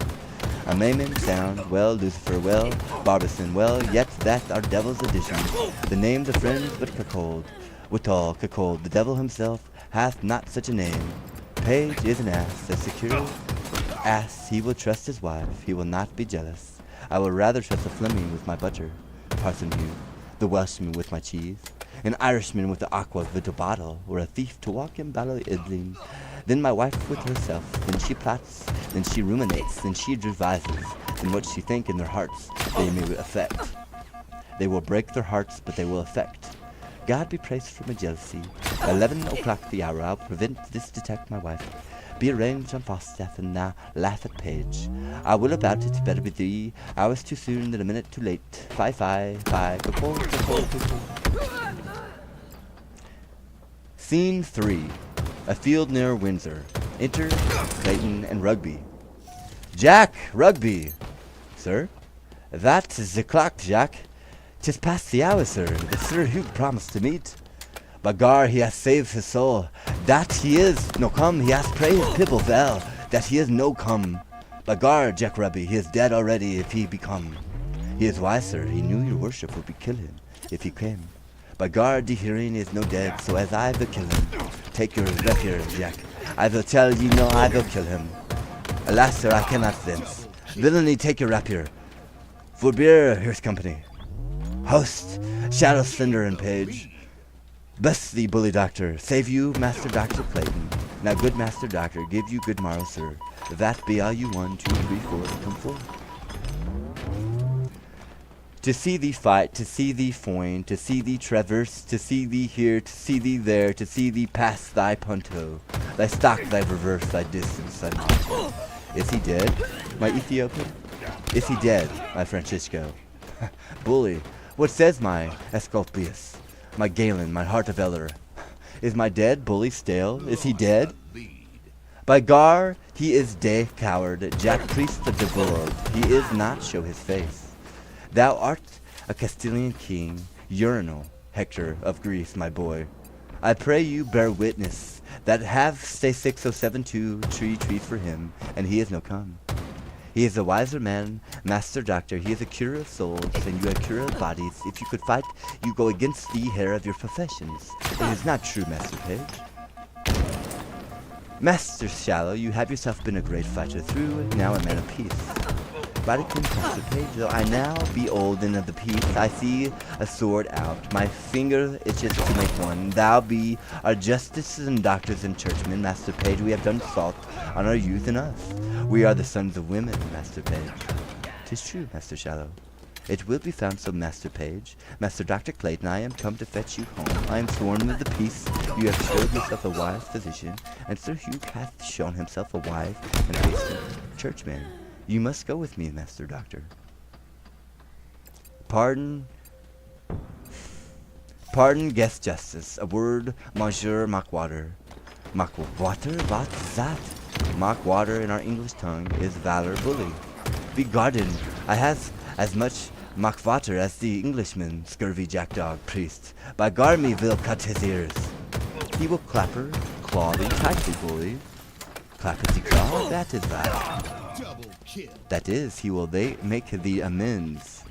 A Mammon sound, well, Lucifer, well, Barbison, well, yet that are devil's additions. The names of friends but cuckold. Withal, cuckold, the devil himself hath not such a name. Page is an ass, a secure ass. He will trust his wife, he will not be jealous. I will rather trust a Fleming with my butter, Parson Hugh, the Welshman with my cheese, an Irishman with the aqua with a bottle, or a thief to walk in Bally Idling. Then my wife with herself, then she plots, then she ruminates, then she devises, then what she think in their hearts they may affect. They will break their hearts, but they will affect. God be praised for my jealousy. 11 o'clock the hour, I'll prevent this detect my wife. Be arranged on Falstaff, and now laugh at Page. I will about it, better be thee. Hours too soon than a minute too late. Fi. Scene 3. A field near Windsor. Enter Clayton and Rugby. Jack, Rugby. Sir? That is the clock, Jack. 'Tis past the hour, sir, that Sir Hugh promised to meet. Bagar, he has saved his soul. That he is no come, he has praised Pibble Fell, that he is no come. Bagar, Jack Rugby, he is dead already if he be come. He is wise, sir, he knew your worship would be kill him, if he came. Bagar, the hearing is no dead, so as I will kill him. Take your rapier, Jack. I will tell ye no, I will kill him. Alas, sir, I cannot thence. Villainy, take your rapier. Forbear, here's company. Host, Shadow, Slender, and Page. Bless thee, bully doctor. Save you, Master Dr. Clayton. Now, good Master Doctor, give you good morrow, sir. That be all you 1, 2, 3, 4, come forth. To see thee fight, to see thee foin, to see thee traverse, to see thee here, to see thee there, to see thee pass thy punto, thy stock, thy reverse, thy distance, thy motto. Is he dead, my Ethiopian? Is he dead, my Francisco? Bully, what says my Esculapius? My Galen, my heart of Eller. Is my dead bully stale? Is he dead? By Gar, he is de coward, Jack priest of the world. He is not show his face. Thou art a Castilian king, urinal, Hector of Greece, my boy. I pray you bear witness that have stay 6072 tree for him, and he is no come. He is a wiser man, Master Doctor. He is a cure of souls, and you are cure of bodies. If you could fight, you go against the hair of your professions. It is not true, Master Page. Master Shallow, you have yourself been a great fighter through, now a man of peace. Radically, Master Page, though I now be old and of the peace, I see a sword out. My finger itches to make one. Thou be our justices and doctors and churchmen, Master Page. We have done assault on our youth and us. We are the sons of women, Master Page. 'Tis true, Master Shallow. It will be found so, Master Page. Master Dr. Clayton, I am come to fetch you home. I am sworn with the peace. You have showed yourself a wise physician, and Sir Hugh hath shown himself a wise and faithful churchman. You must go with me, Master Doctor. Pardon, guest justice. A word, Monsieur Mockwater. Mockwater? What's that? Mockwater in our English tongue is valor bully. Be guarded. I has as much mockwater as the Englishman, scurvy jackdog priest. By gar me will cut his ears. He will clapper, claw thee tightly, bully. Clapper thee claw, that is right. That is, he will make thee amends.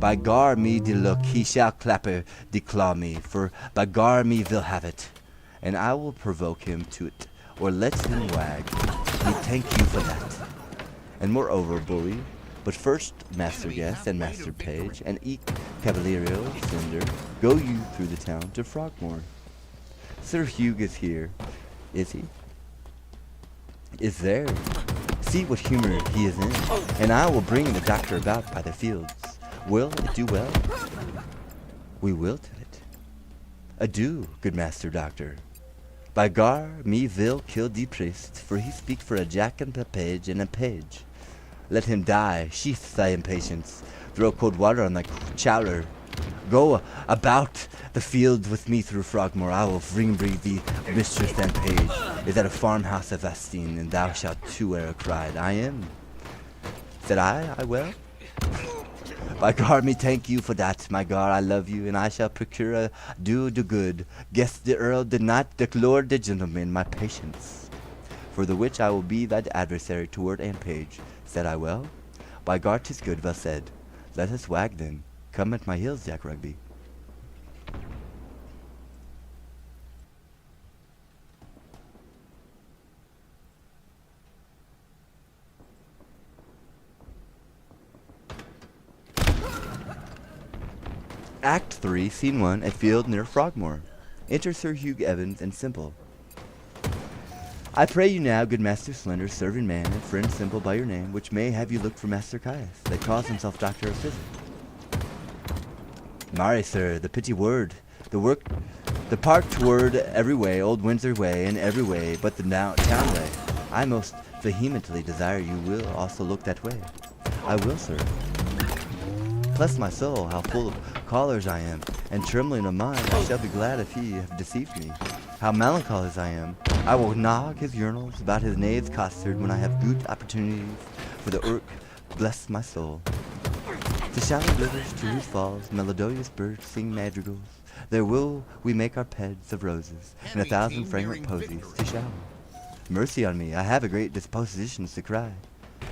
By gar me de look, he shall clapper de claw me, for by gar me will have it, and I will provoke him to it, or let him wag. We thank you for that. And moreover, bully, but first, Master Guest and Master Page, and eke Cavaliero Slender, go you through the town to Frogmore. Sir Hugh is here. Is he? Is there? See what humor he is in, and I will bring the doctor about by the fields. Will it do well? We will do it. Adieu, good Master Doctor. By gar, me will kill de priest, for he speak for a jack and a page and a page. Let him die, sheath thy impatience, throw cold water on thy chowder. Go about the fields with me through Frogmore. I will bring thee mistress and page. Is at a farmhouse of Vastine, and thou shalt too wear a cried. I am. Said I will? By gar, me thank you for that, my gar, I love you, and I shall procure a do good. Guess the earl did not, the lord, the gentleman, my patience. For the which I will be thy adversary toward and page. Said I well? By gar, 'tis good, well said. Let us wag then. Come at my heels, Jack Rugby. Act 3, Scene 1, a field near Frogmore. Enter Sir Hugh Evans and Simple. I pray you now, good Master Slender, serving man, and friend Simple by your name, which may have you look for Master Caius, that calls himself Doctor of Physic. Marry, sir, the pity word, the parked word every way, old Windsor way, in every way, but the town way. I most vehemently desire you will also look that way. I will, sir. Bless my soul, how full of callers I am, and trembling of mind, I shall be glad if he have deceived me. How melancholy as I am, I will gnaw his urinals about his knave's costard when I have good opportunities for the urk, bless my soul. To shallow rivers, to whose falls, melodious birds sing madrigals, there will we make our beds of roses, and 1,000 fragrant posies to shower. Mercy on me, I have a great disposition to cry.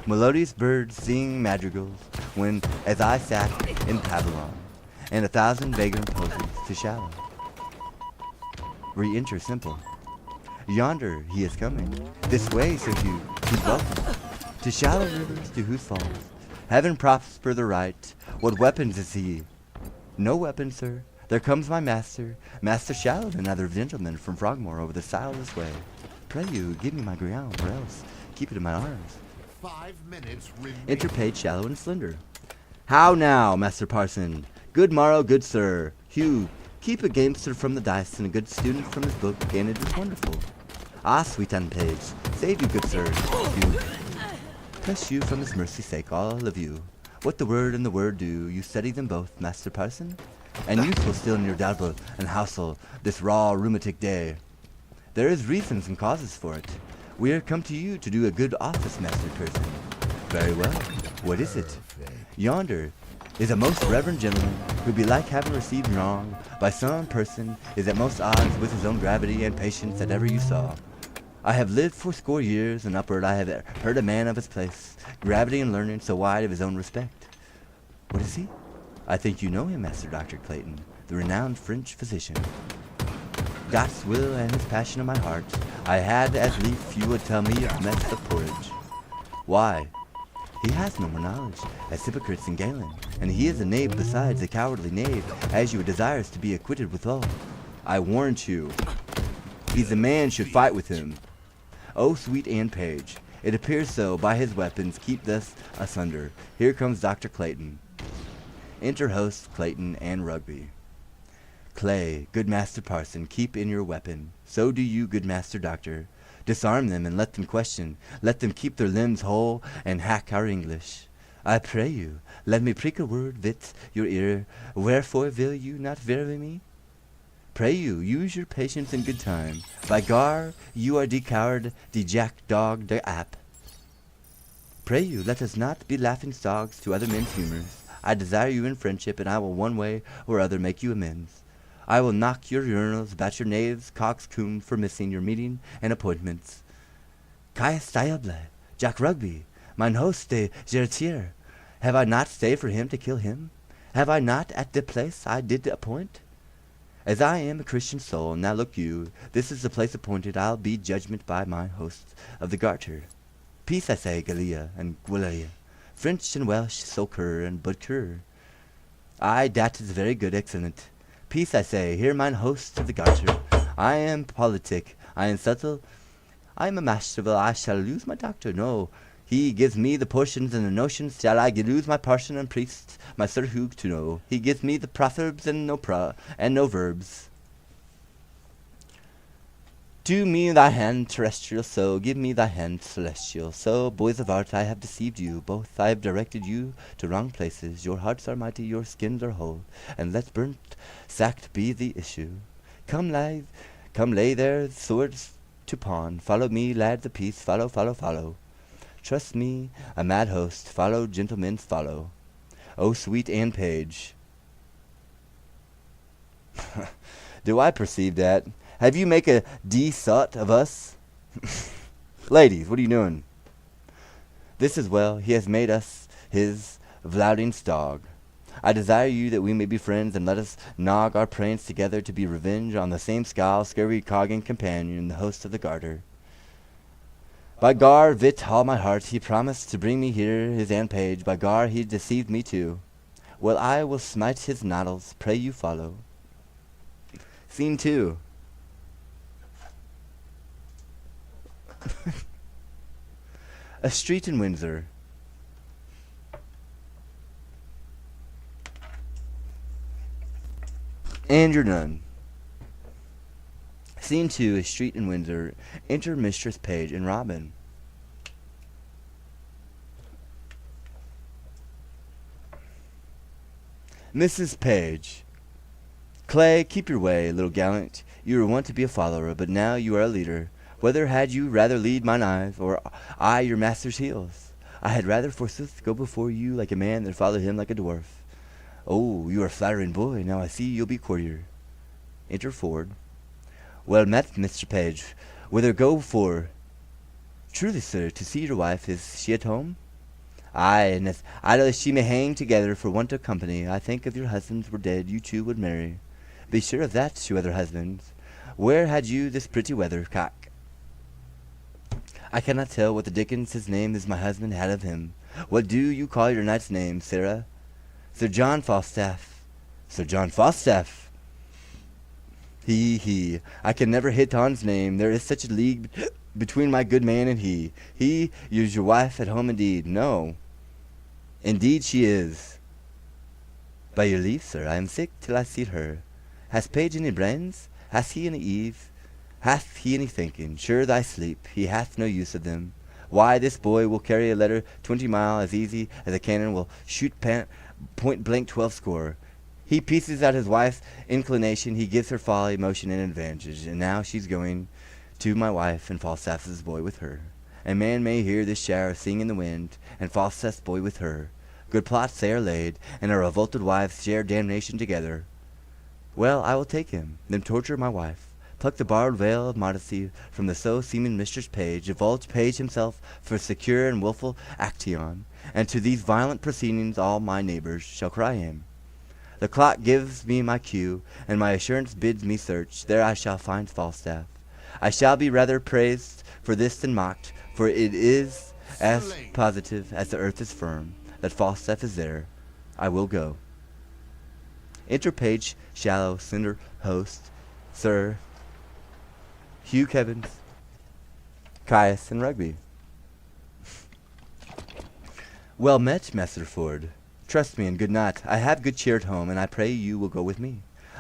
Melodious birds sing madrigals, when as I sat in Babylon, and 1,000 vagrant posies to shower. Re-enter Simple. Yonder he is coming. This way, Sir Hugh, he's welcome. To shallow rivers, to whose falls, heaven prosper the right. What weapons is he? No weapon, sir. There comes my master, Master Shallow, another gentleman from Frogmore over the Sileless way. Pray you, give me my ground, or else keep it in my arms. 5 minutes remaining. Enter Page Shallow and Slender. How now, Master Parson? Good morrow, good sir. Hugh, keep a gamester from the dice and a good student from his book, and it is wonderful. Ah, sweet and Page, save you, good sir. Hugh, bless you from his mercy's sake, all of you. What the word and the word do, you study them both, Master Parson? And useful still in your dabble and housel this raw rheumatic day. There is reasons and causes for it. We are come to you to do a good office, Master Parson. Very well. What is it? Yonder is a most reverend gentleman who belike having received wrong by some person is at most odds with his own gravity and patience that ever you saw. I have lived 80 years and upward. I have heard a man of his place, gravity and learning so wide of his own respect. What is he? I think you know him, Master Dr. Clayton, the renowned French physician. God's will and his passion in my heart, I had as lief you would tell me of mess of porridge. Why? He has no more knowledge, as hypocrites and Galen, and he is a knave besides a cowardly knave, as you would desire to be acquitted withal. I warrant you, he's a man should fight with him. Oh, sweet Anne Page, it appears so, by his weapons keep thus asunder. Here comes Dr. Clayton. Enter hosts Clayton and Rugby. Clay, good Master Parson, keep in your weapon. So do you, good Master Doctor. Disarm them and let them question. Let them keep their limbs whole and hack our English. I pray you, let me prick a word with your ear. Wherefore will you not verily me? Pray you, use your patience in good time. By gar, you are de coward, de jack-dog, de app. Pray you, let us not be laughing stogs to other men's humours. I desire you in friendship, and I will one way or other make you amends. I will knock your urinals about your knaves coxcomb for missing your meeting and appointments. Caius Diable, Jack Rugby, mine host de Gertier. Have I not stayed for him to kill him? Have I not at the place I did appoint? As I am a Christian soul, now look you, this is the place appointed. I'll be judgment by my hosts of the Garter. Peace, I say, Gallia and Guilia. French and Welsh, so cur and but cur. Aye, dat is very good, excellent. Peace, I say, hear mine hosts of the Garter. I am politic, I am subtle, I am a masterful, I shall lose my doctor, no. He gives me the portions and the notions, shall I lose my parson and priest, my Sir Hugh to know. He gives me the proverbs and no verbs. Do me thy hand, terrestrial, so give me thy hand, celestial. So, boys of art, I have deceived you both. I have directed you to wrong places. Your hearts are mighty, your skins are whole, and let burnt sacked be the issue. Come lay their swords to pawn. Follow me, lads of peace. Follow, follow, follow. Trust me, a mad host. Follow, gentlemen, follow. Oh, sweet Anne Page. Do I perceive that? Have you make a de-sot of us? Ladies, what are you doing? This is well. He has made us his vlouting stog. I desire you that we may be friends, and let us nog our prains together to be revenge on the same scowl, scurvy, cogging companion, the host of the Garter. By gar, vit all my heart, he promised to bring me here his Anne Page. By gar, he deceived me too. Well, I will smite his noddles, pray you follow. Scene 2. A street in Windsor. And you're done. Scene 2, a street in Windsor. Enter Mistress Page and Robin. Mrs. Page. Clay, keep your way, little gallant. You were wont to be a follower, but now you are a leader. Whether had you rather lead mine eyes, or I your master's heels? I had rather forsooth go before you like a man than follow him like a dwarf. Oh, you are a flattering boy. Now I see you'll be courtier. Enter Ford. Well met, Mr. Page. Whither go for? Truly, sir, to see your wife. Is she at home? Aye, and as idle as she may hang together for want of company, I think if your husbands were dead, you two would marry. Be sure of that, you other husbands. Where had you this pretty weathercock? I cannot tell what the dickens his name is my husband had of him. What do you call your knight's name, Sarah? Sir John Falstaff. Sir John Falstaff. He. I can never hit on's name. There is such a league between my good man and he. He is your wife at home indeed. No. Indeed she is. By your leave, sir, I am sick till I see her. Has Page any brains? Hath he any Eve? Hath he any thinking? Sure thy sleep, he hath no use of them. Why, this boy will carry a letter 20 mile as easy as a cannon will shoot point blank 12 score. He pieces out his wife's inclination, he gives her folly, motion, and advantage, and now she's going to my wife, and Falstaff's boy with her. A man may hear this shower sing in the wind, and Falstaff's boy with her. Good plots they are laid, and our revolted wives share damnation together. Well, I will take him, then torture my wife, pluck the borrowed veil of modesty from the so-seeming Mistress Page, divulge Page himself for secure and wilful Actaeon, and to these violent proceedings all my neighbors shall cry him. The clock gives me my cue, and my assurance bids me search. There I shall find Falstaff. I shall be rather praised for this than mocked, for it is as positive as the earth is firm that Falstaff is there. I will go. Enter Page, shallow, slender host, Sir Hugh Evans, Caius, and Rugby. Well met, Master Ford. Trust me, and good night. I have good cheer at home, and I pray you will go with me.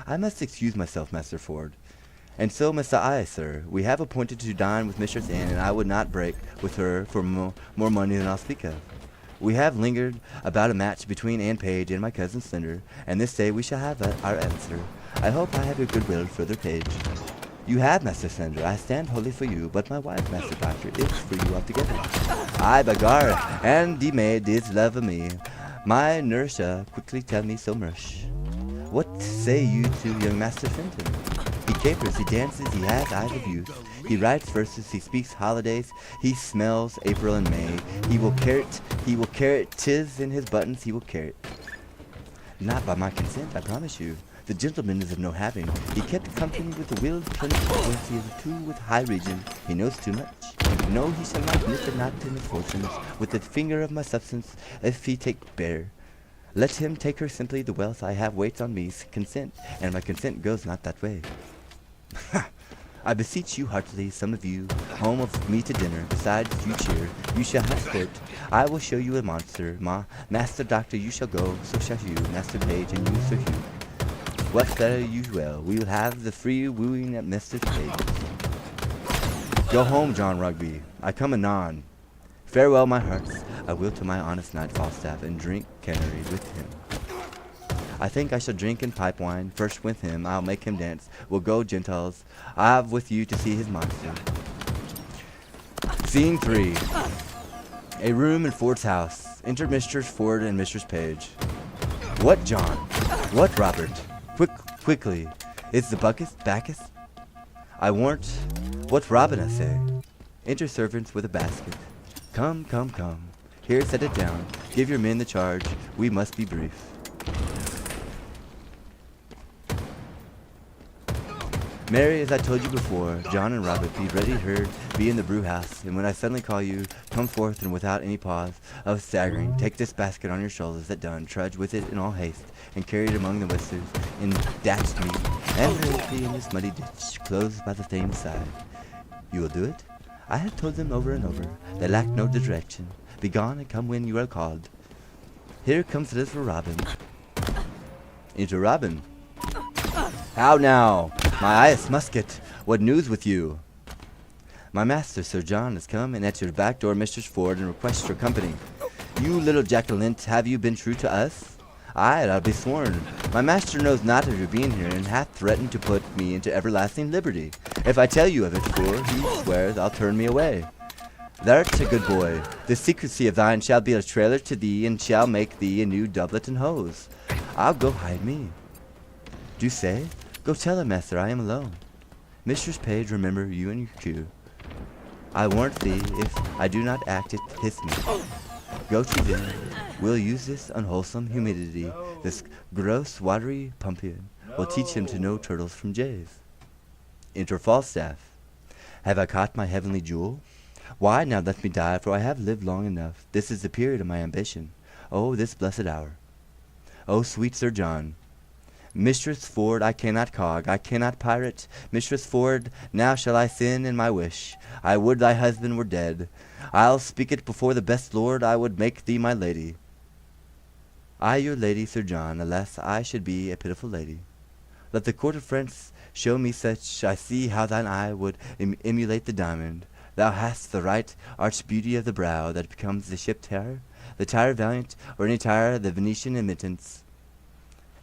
I must excuse myself, Master Ford. And so must I, sir. We have appointed to dine with Mistress Anne, and I would not break with her for more money than I'll speak of. We have lingered about a match between Anne Page and my cousin Slender, and this day we shall have our answer. I hope I have your goodwill, further Page. You have, Master Slender. I stand wholly for you, but my wife, Master Doctor, is for you altogether. Aye, by gar, and the maid is love of me. My nurse quickly tell me so much. What say you to young Master Fenton? He capers, he dances, he has eyes of youth. He writes verses, he speaks holidays, he smells April and May. He will carrot, 'tis in his buttons, he will carrot. Not by my consent, I promise you. The gentleman is of no having. He kept company with the willed plenteousness of two with high region. He knows too much. No, he shall not knit the knot in misfortunes with the finger of my substance if he take bear. Let him take her simply, the wealth I have waits on me, consent, and my consent goes not that way. I beseech you heartily, some of you, home of me to dinner, besides you cheer, you shall have sport. I will show you a monster, Master Doctor, you shall go, so shall you, Master Page, and you, Sir Hugh. What's better usual, we will have the free wooing at Mr. Page's. Go home, John Rugby, I come anon. Farewell, my hearts, I will to my honest knight Falstaff, and drink canary with him. I think I shall drink and pipe wine, first with him, I'll make him dance. We'll go, Gentiles, I'll have with you to see his monster. Scene 3. A room in Ford's house. Enter Mistress Ford and Mistress Page. What, John? What, Robert? Quickly. Is the Bacchus? I warrant. What, Robin, I say? Enter servants with a basket. Come. Here, set it down. Give your men the charge. We must be brief. Mary, as I told you before, John and Robert, be ready heard, be in the brew house, and when I suddenly call you, come forth, and without any pause of staggering, take this basket on your shoulders. That done, trudge with it in all haste, and carry it among the whisters, in datched meat, and hurriedly in this muddy ditch, closed by the Thames side. You will do it? I have told them over and over, they lack no direction. Be gone, and come when you are called. Here comes little Robin. Enter Robin. How now, my eyes musket, what news with you? My master, Sir John, has come, and at your back door Mistress Ford, and requests your company. You little jackalint, have you been true to us? Aye, I'll be sworn. My master knows not of your being here, and hath threatened to put me into everlasting liberty. If I tell you of it, for he swears I'll turn me away. Thou'rt a good boy. This secrecy of thine shall be a trailer to thee, and shall make thee a new doublet and hose. I'll go hide me. Do say? Go tell him, master, I am alone. Mistress Page, remember you and your cue. I warrant thee, if I do not act it, hiss me. Go to them. We'll use this unwholesome humidity, this gross, watery pumpkin. We'll teach him to know turtles from jays. Enter Falstaff. Have I caught my heavenly jewel? Why, now let me die, for I have lived long enough. This is the period of my ambition. Oh, this blessed hour. Oh, sweet Sir John. Mistress Ford, I cannot cog, I cannot pirate. Mistress Ford, now shall I sin in my wish. I would thy husband were dead. I'll speak it before the best lord, I would make thee my lady. I your lady, Sir John, alas, I should be a pitiful lady. Let the court of France show me such, I see how thine eye would emulate the diamond. Thou hast the right arch beauty of the brow, that becomes the ship Terror, the Tyre Valiant, or any Tyre, the Venetian emittance.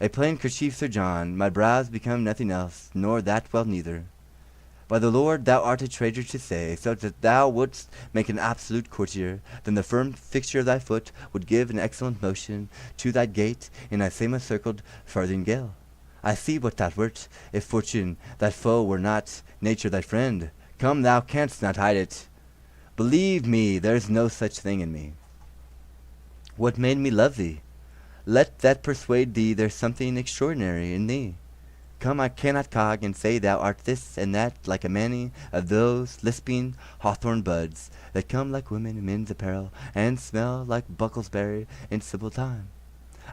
A plain kerchief, Sir John, my brows become nothing else, nor that well neither. By the Lord, thou art a traitor to say, so that thou wouldst make an absolute courtier, then the firm fixture of thy foot would give an excellent motion to thy gait in a semicircled farthingale. I see what thou wert, if fortune thy foe were not, nature thy friend. Come, thou canst not hide it. Believe me, there's no such thing in me. What made me love thee? Let that persuade thee there's something extraordinary in thee. Come, I cannot cog, and say thou art this and that, like a many of those lisping hawthorn buds, that come like women in men's apparel, and smell like bucklesberry in simple time.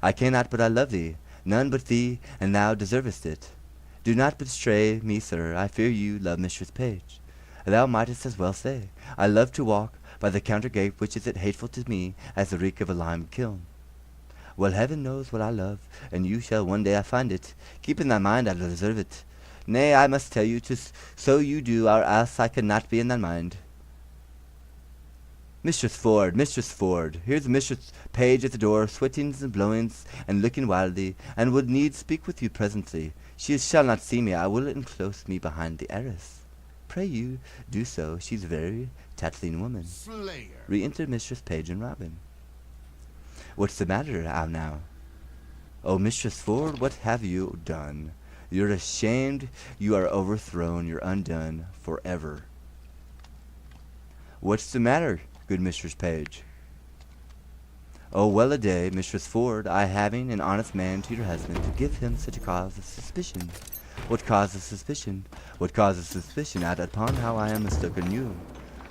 I cannot but I love thee, none but thee, and thou deservest it. Do not betray me, sir, I fear you love Mistress Page. Thou mightest as well say, I love to walk by the counter gate, which is as hateful to me as the reek of a lime kiln. Well, heaven knows what I love, and you shall one day I find it. Keep in thy mind I deserve it. Nay, I must tell you, 'tis so you do, or else I could not be in thy mind. Mistress Ford, here's Mistress Page at the door, sweatings and blowings, and looking wildly, and would needs speak with you presently. She shall not see me, I will enclose me behind the arras. Pray you, do so, she's a very tattling woman. Slayer. Re-enter Mistress Page and Robin. What's the matter, how now? Oh, Mistress Ford, what have you done? You're ashamed, you are overthrown, you're undone forever. What's the matter, good Mistress Page? Oh, well a day, Mistress Ford, I having an honest man to your husband, to give him such a cause of suspicion. What cause of suspicion? What cause of suspicion? Add upon how I am mistaken you.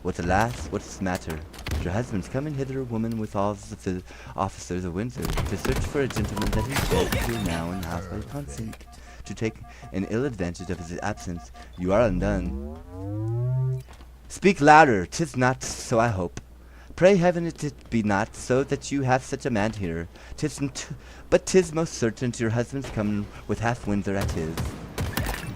What, alas, what's the matter? Your husband's coming hither, woman, with all the officers of Windsor, to search for a gentleman that he said here now in house by consent, to take an ill advantage of his absence. You are undone. Speak louder, 'tis not so, I hope. Pray heaven it be not so that you have such a man here. But 'tis most certain your husband's coming with half Windsor at his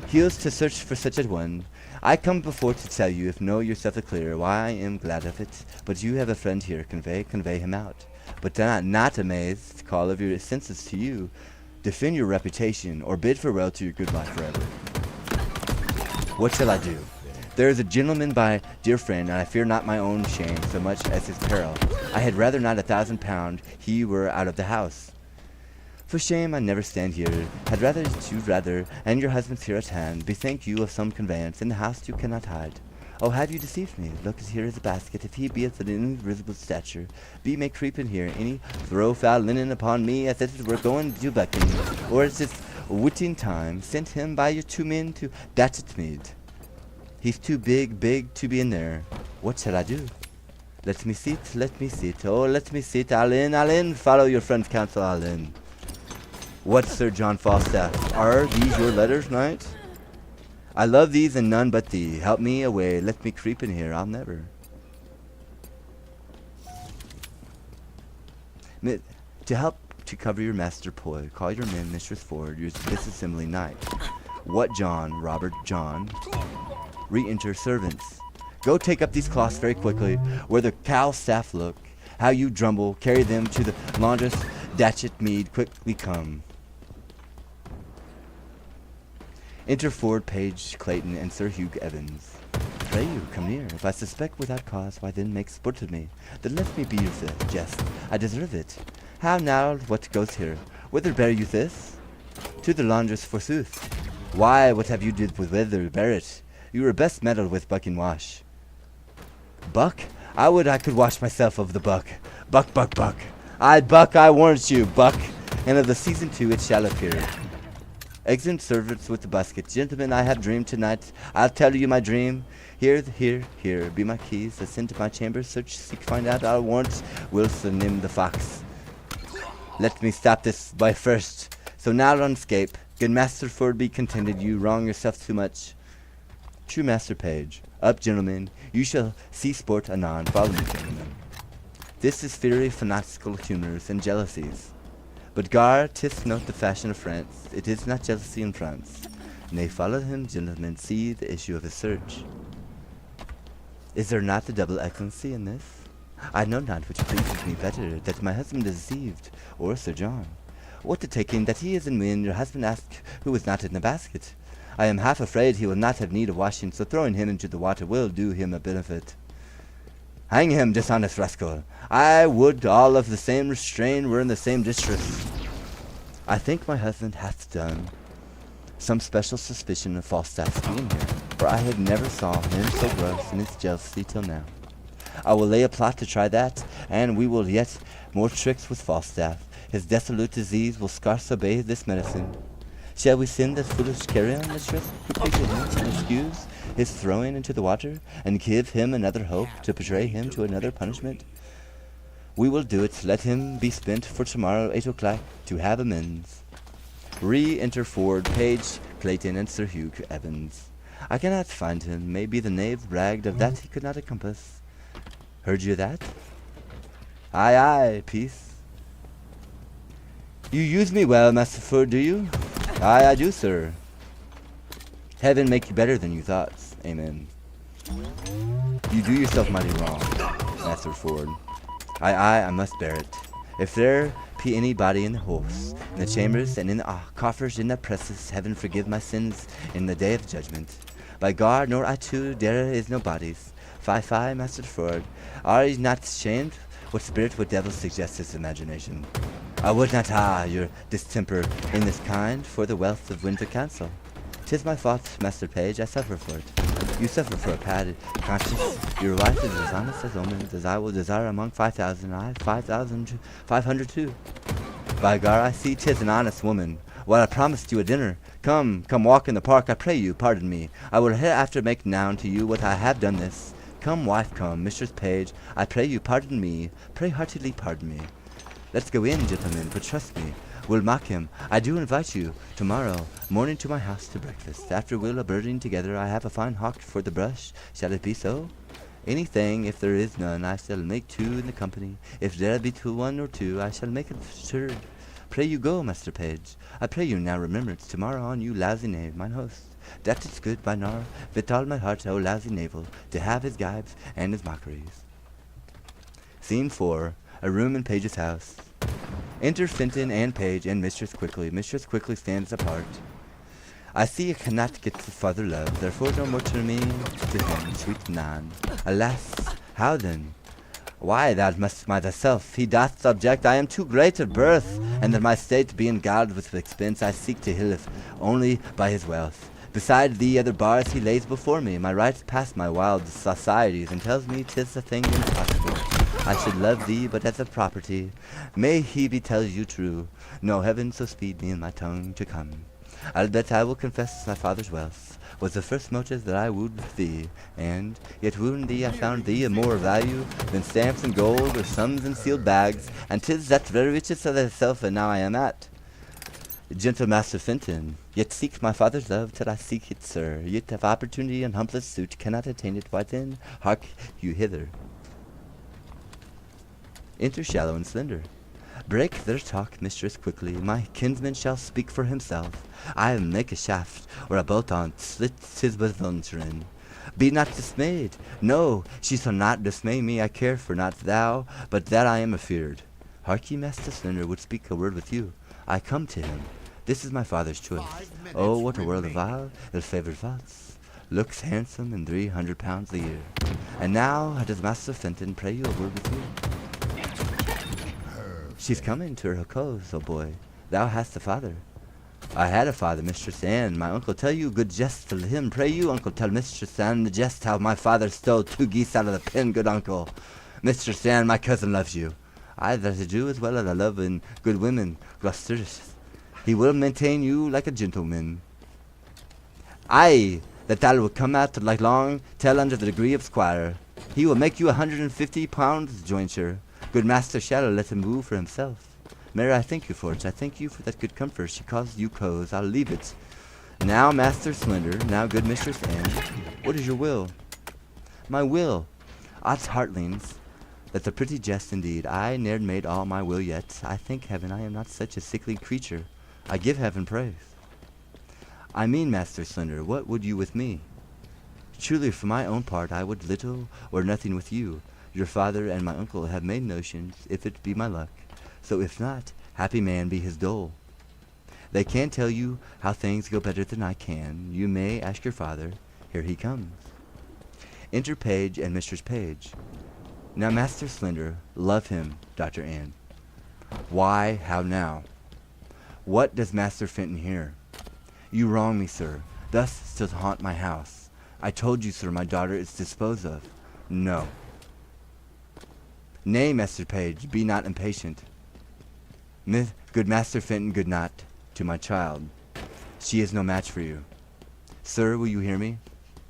heels to search for such a one. I come before to tell you, if know yourself the clearer, why I am glad of it. But you have a friend here, convey him out. But not amazed, call of your senses to you. Defend your reputation, or bid farewell to your good life forever. What shall I do? There is a gentleman, my dear friend, and I fear not my own shame so much as his peril. I had rather not £1,000 he were out of the house. For shame I never stand here, had rather you'd rather, and your husband's here at hand, bethink you of some conveyance, in the house you cannot hide. Oh, have you deceived me? Look, here is a basket, if he be of an invisible stature, be may creep in here, any throw foul linen upon me, as if it were going to bucking, or witting time sent him by your 2 men to Datchet Mead. He's too big to be in there. What shall I do? Let me sit, oh, let me sit, I'll in, follow your friend's counsel, I'll in. What, Sir John Falstaff, are these your letters, knight? I love these and none but thee, help me away, let me creep in here, I'll never. To help to cover your master ploy, call your men Mistress Ford, your disassembly knight. What John, Robert, John, re-enter servants. Go take up these cloths very quickly, where the cow staff look. How you drumble, carry them to the laundress, Datchet Mead, quickly come. Enter Ford, Page, Clayton, and Sir Hugh Evans. Pray you, come near. If I suspect without cause, why then make sport of me? Then let me be your jest. I deserve it. How now, what goes here? Whither bear you this? To the laundress, forsooth. Why, what have you did with whither bear it? You were best meddled with buck and wash. Buck? I would I could wash myself of the buck. Buck, buck, buck. Buck, I warrant you, buck. And of the season 2 it shall appear. Exit servants with the basket. Gentlemen, I have dreamed tonight. I'll tell you my dream. Here, be my keys. Ascend to my chamber, search, seek, find out. I'll warrant Wilson him the fox. Let me stop this by first. So now run scape. Good Master Ford, be contented. You wrong yourself too much. True Master Page. Up, gentlemen. You shall see sport anon. Follow me, gentlemen. This is fury, fanatical humors, and jealousies. But gar, 'tis not the fashion of France. It is not jealousy in France. Nay, follow him, gentlemen. See the issue of his search. Is there not a double excellency in this? I know not which pleases me better, that my husband is deceived, or Sir John. What to take in that he is in when your husband asked who was not in the basket? I am half afraid he will not have need of washing, so throwing him into the water will do him a benefit. Hang him, dishonest rascal. I would all of the same restrain were in the same distress. I think my husband hath done some special suspicion of Falstaff's being here, for I had never saw him so gross in his jealousy till now. I will lay a plot to try that, and we will yet more tricks with Falstaff. His dissolute disease will scarce obey this medicine. Shall we send that foolish carrion, mistress, quickly to him and excuse his throwing into the water, and give him another hope to betray him to another punishment? We will do it. Let him be spent for tomorrow 8 o'clock to have amends. Re-enter Ford, Page, Clayton, and Sir Hugh Evans. I cannot find him. Maybe the knave bragged of that he could not encompass. Heard you that? Aye, aye, peace. You use me well, Master Ford, do you? Aye, I do, sir. Heaven make you better than you thought. Amen. You do yourself mighty wrong, Master Ford. I must bear it. If there be anybody in the house, in the chambers, and in the coffers, in the presses, heaven forgive my sins in the day of judgment. By God, nor I too, there is no bodies. Fie, Master Ford. Are ye not ashamed? What spirit, what devil suggests this imagination? I would not your distemper in this kind for the wealth of Windsor Castle. 'Tis my fault, Master Page, I suffer for it. You suffer for a padded conscience. Your wife is as honest as omens, as I will desire among 5,000, I 5,500 too. By gar, I see 'tis an honest woman. Well, I promised you a dinner. Come walk in the park, I pray you, pardon me. I will hereafter make known to you what I have done this. Come, wife, come, Mistress Page, I pray you, pardon me. Pray heartily pardon me. Let's go in, gentlemen, but trust me. We'll mock him. I do invite you, tomorrow morning to my house to breakfast. After we'll a birding together, I have a fine hawk for the brush. Shall it be so? Anything, if there is none, I shall make 2 in the company. If there be 1 or 2, I shall make it third. Pray you go, Master Page. I pray you now remembrance tomorrow on you lousy knave, mine host. That is good by nar, with all my heart, O lousy navel, to have his gibes and his mockeries. Scene 4. A room in Page's house. Enter Fenton and Page and Mistress Quickly. Mistress Quickly stands apart. I see I cannot get the father love, therefore no more to me to him, sweet Nan. Alas, how then? Why, thou must my thyself, he doth subject, I am too great of birth, and that my state being guarded with expense, I seek to live only by his wealth. Beside the other bars he lays before me, my rights pass my wild societies, and tells me 'tis a thing impossible. I should love thee but as a property. May he be tells you true. No heaven so speed me in my tongue to come. Albeit I will confess my father's wealth was the first motive that I wooed thee, and, yet wooing thee, I found thee of more value than stamps and gold or sums in sealed bags, and 'tis that very riches of thyself and now I am at. Gentle Master Fenton, yet seek my father's love till I seek it, sir. Yet if opportunity and humblest suit cannot attain it, why then hark you hither. Enter Shallow and Slender. Break their talk, mistress, quickly. My kinsman shall speak for himself. I'll make a shaft or a bolt on't, slit his venturing. Be not dismayed. No, she shall not dismay me. I care for not thou, but that I am afeard. Hark ye, Master Slender would speak a word with you. I come to him. This is my father's choice. Oh, what a world of vile, ill-favored thoughts. Looks handsome and 300 pounds a year. And now does Master Fenton pray you a word with you? She's coming to her close, oh boy. Thou hast a father. I had a father, Mistress Anne. My uncle tell you good jest to him. Pray you, uncle, tell Mistress Anne the jest how my father stole 2 geese out of the pen, good uncle. Mistress Anne, my cousin loves you. I that I do as well as I love in good women, Gloucesters. He will maintain you like a gentleman. Aye, that thou will come out like long tail under the degree of squire. He will make you 150 pounds jointure. Good Master Shallow let him woo for himself. Mary, I thank you for it. I thank you for that good comfort she caused you close. I'll leave it. Now, Master Slender, now good Mistress Anne, what is your will? My will? Odds heartlings, that's a pretty jest indeed. I ne'er made all my will yet. I thank heaven I am not such a sickly creature. I give heaven praise. I mean, Master Slender, what would you with me? Truly, for my own part, I would little or nothing with you. Your father and my uncle have made notions, if it be my luck. So if not, happy man be his dole. They can tell you how things go better than I can. You may ask your father. Here he comes. Enter Page and Mistress Page. Now, Master Slender, love him, Dr. Anne. Why, how now? What does Master Fenton here? You wrong me, sir. Thus still haunt my house. I told you, sir, my daughter is disposed of. No. Nay, Master Page, be not impatient. Good Master Fenton, good night to my child. She is no match for you. Sir, will you hear me?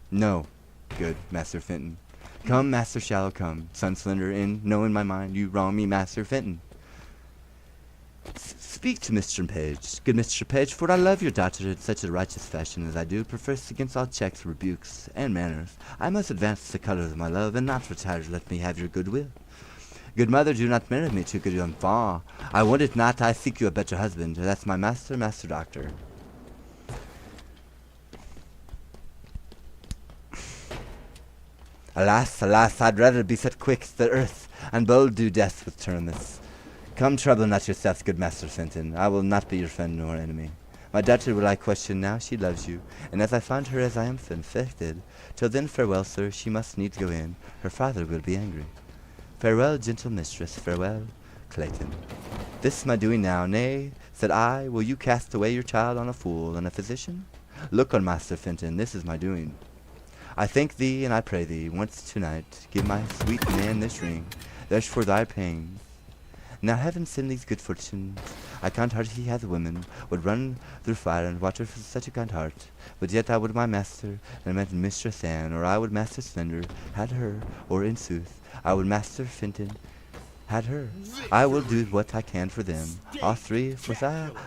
No, good Master Fenton. Come, Master Shallow, come. Son Slender, know in my mind you wrong me, Master Fenton. Speak to Mr. Page, good Mr. Page, for I love your daughter in such a righteous fashion as I do, prefers against all checks, rebukes, and manners. I must advance the colours of my love, and not retire. Let me have your goodwill. Good mother, do not marry me to good enfant. I want it not, I seek you a better husband. That's my master, Master Doctor. Alas, alas, I'd rather be set quick the earth, and bold do death with Turnus. Come, trouble not yourself, good Master Fenton. I will not be your friend nor enemy. My daughter will I question now, she loves you, and as I find her as I am infected, till then farewell, sir, she must needs go in. Her father will be angry. Farewell, gentle mistress, farewell, Clayton. This my doing now. Nay, said I, will you cast away your child on a fool and a physician? Look on Master Fenton, this is my doing. I thank thee, and I pray thee, once tonight, give my sweet man this ring, there's for thy pains. Now heaven send these good fortunes. I can't heart he hath women, would run through fire and water for such a kind heart. But yet I would my master, and meant Mistress Anne, or I would Master Slender, had her, or in sooth, I would Master Fenton, had her. I will do what I can for them, all three, for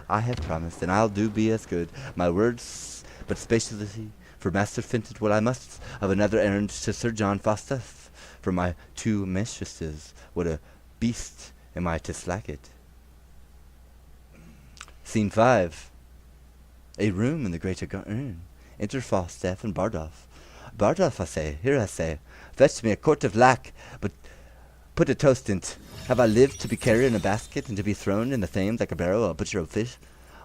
I have promised, and I'll do be as good. My words, but spaciously, for Master Fenton, what I must of another errand to Sir John Falstaff, for my 2 mistresses, what a beast am I to slack it. Scene 5. A room in the great urn. Enter Falstaff and Bardolph. Bardolph, I say, here I say, fetch me a quart of lac, but put a toast in't. Have I lived to be carried in a basket, and to be thrown in the Thames like a barrel or a butcher of fish?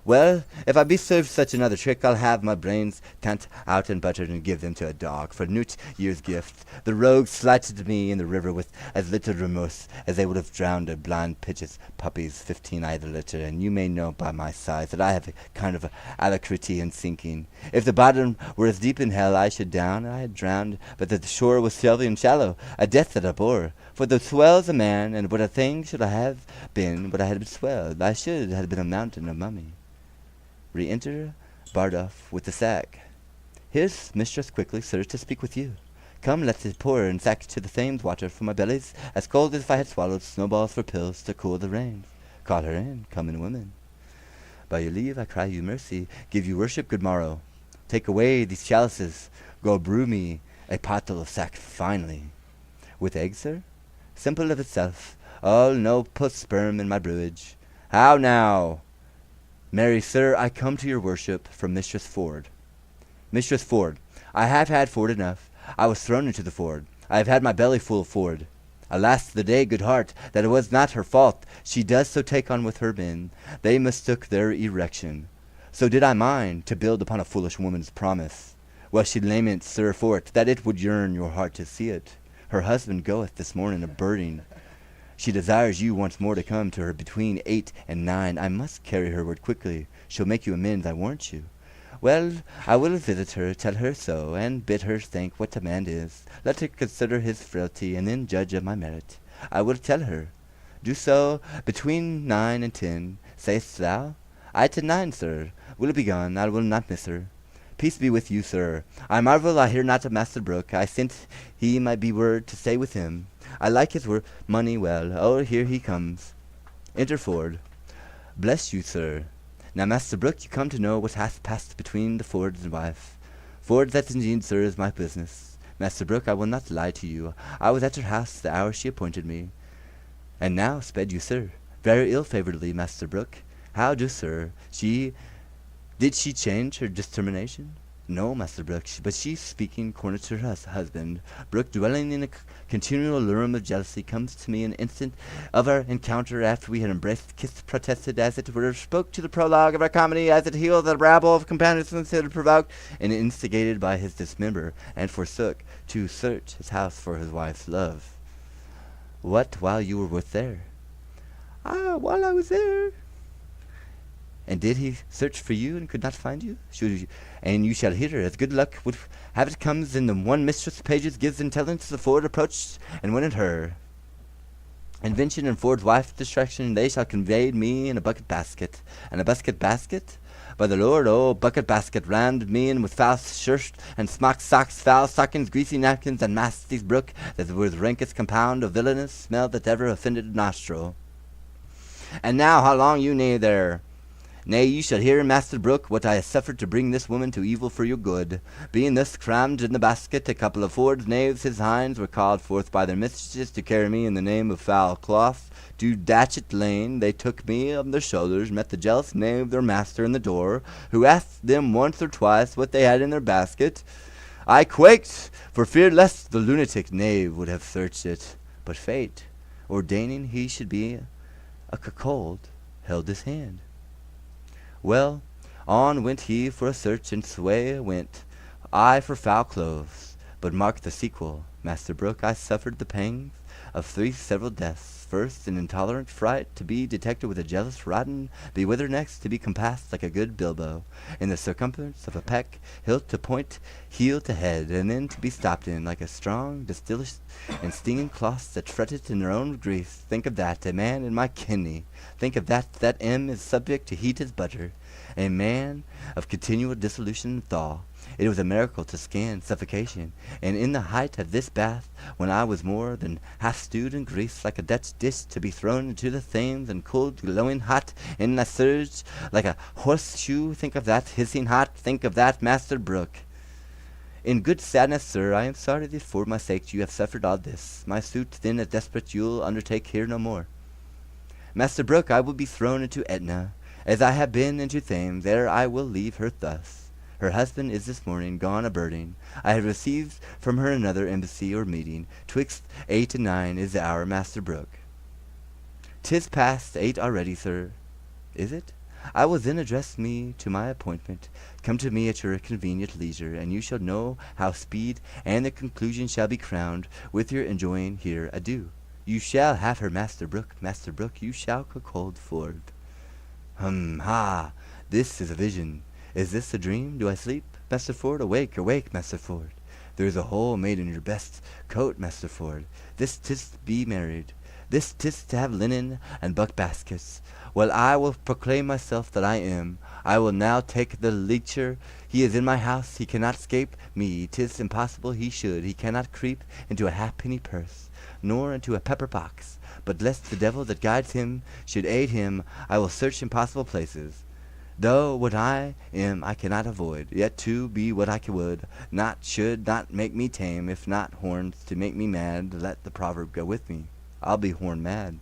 Well, if I be served such another trick, I'll have my brains tant out and buttered and give them to a dog for New Year's gift. The rogues slighted me in the river with as little remorse as they would have drowned a blind pitch's puppies 15 either litter, and you may know by my sighs that I have a kind of alacrity in sinking. If the bottom were as deep in hell, I should down, and I had drowned, but that the shore was shelving and shallow, a death that I bore. For the swell's a man, and what a thing should I have been, but I had been swelled. I should have been a mountain of mummy. Re-enter barred off with the sack. Here's mistress quickly, sir, to speak with you. Come, let's pour and sack to the Thames water, for my belly's as cold as if I had swallowed snowballs for pills to cool the rains. Call her in, come in, women. By your leave, I cry you mercy, give you worship, good morrow. Take away these chalices, go brew me a pottle of sack finely. With eggs, sir? Simple of itself, all no put sperm in my brewage. How now? Marry, sir, I come to your worship from Mistress Ford. Mistress Ford, I have had Ford enough. I was thrown into the Ford. I have had my belly full of Ford. Alas the day, good heart, that it was not her fault. She does so take on with her men. They mistook their erection. So did I mine, to build upon a foolish woman's promise. Well, she laments, sir, for it, that it would yearn your heart to see it. Her husband goeth this morning a-birding. She desires you once more to come to her between 8 and 9. I must carry her word quickly. She'll make you amends, I warrant you. Well, I will visit her, tell her so, and bid her think what a man is. Let her consider his frailty, and then judge of my merit. I will tell her. Do so between 9 and 10, say'st thou? I to 9, sir. Will it be gone? I will not miss her. Peace be with you, sir. I marvel I hear not of Master Brooke. I sent he might be word to stay with him. I like his money well. Oh, here he comes. Enter Ford. Bless you, sir. Now, Master Brooke, you come to know what hath passed between the Fords and wife. Ford, that indeed, sir, is my business. Master Brooke, I will not lie to you. I was at her house the hour she appointed me. And now sped you, sir. Very ill-favouredly, Master Brooke. How do, sir? Did she change her determination? No, Master Brooke, but she speaking corner to her husband. Brooke, dwelling in a continual lurum of jealousy, comes to me an instant of our encounter after we had embraced, kissed, protested, as it were, spoke to the prologue of our comedy, as it healed the rabble of companions had provoked, and instigated by his dismember, and forsook, to search his house for his wife's love. What, while you were with there? Ah, while I was there. And did he search for you and could not find you? And you shall hear, as good luck would have it comes in the one mistress pages gives intelligence the Ford approached and went at her. Invention and Ford's wife distraction they shall convey me in a bucket basket. And a basket? By the Lord, oh, bucket basket, rammed me in with foul shirt and smock socks, foul stockings, greasy napkins, and masty's brook, that was rankest compound of villainous smell that ever offended nostril. And now how long you nay there? Nay, you shall hear, Master Brooke, what I have suffered to bring this woman to evil for your good. Being thus crammed in the basket, a couple of Ford's knaves, his hinds, were called forth by their mistresses to carry me in the name of foul cloth to Datchet Lane. They took me on their shoulders, met the jealous knave their master in the door, who asked them once or twice what they had in their basket. I quaked, for fear lest the lunatic knave would have searched it. But fate, ordaining he should be a cuckold, held his hand. Well, on went he for a search, and sway went I for foul clothes. But mark the sequel, Master Brooke, I suffered the pangs of 3 several deaths. First, an intolerant fright, to be detected with a jealous rotten, be wither next, to be compassed like a good bilbo, in the circumference of a peck, hilt to point, heel to head, and then to be stopped in, like a strong, distilled and stinging cloths that fretted in their own grease. Think of that, a man in my kidney. Think of that M is subject to heat as butter, a man of continual dissolution and thaw. It was a miracle to scan suffocation, and in the height of this bath, when I was more than half stewed in grease, like a Dutch dish to be thrown into the Thames and cooled glowing hot in a surge like a horseshoe. Think of that, hissing hot. Think of that, Master Brooke. In good sadness, sir, I am sorry that for my sake you have suffered all this. My suit then is desperate, you'll undertake here no more. Master Brooke, I will be thrown into Etna, as I have been into Thames. There I will leave her thus. Her husband is this morning gone a-birding. I have received from her another embassy or meeting. 'Twixt 8 and 9 is the hour, Master Brooke. 'Tis past 8 already, sir. Is it? I will then address me to my appointment. Come to me at your convenient leisure, and you shall know how speed and the conclusion shall be crowned with your enjoying here. Adieu. You shall have her, Master Brooke. Master Brooke, you shall cuckold Ford. Ha! This is a vision. Is this a dream? Do I sleep, Master Ford? Awake, awake, Master Ford. There is a hole made in your best coat, Master Ford. This 'tis be married. This 'tis to have linen and buck baskets. Well, I will proclaim myself that I am. I will now take the lecher. He is in my house. He cannot escape me. 'Tis impossible he should. He cannot creep into a halfpenny purse, nor into a pepper box. But lest the devil that guides him should aid him, I will search impossible places. Though what I am I cannot avoid, yet to be what I would, not should not make me tame. If not horns to make me mad, let the proverb go with me. I'll be horn mad.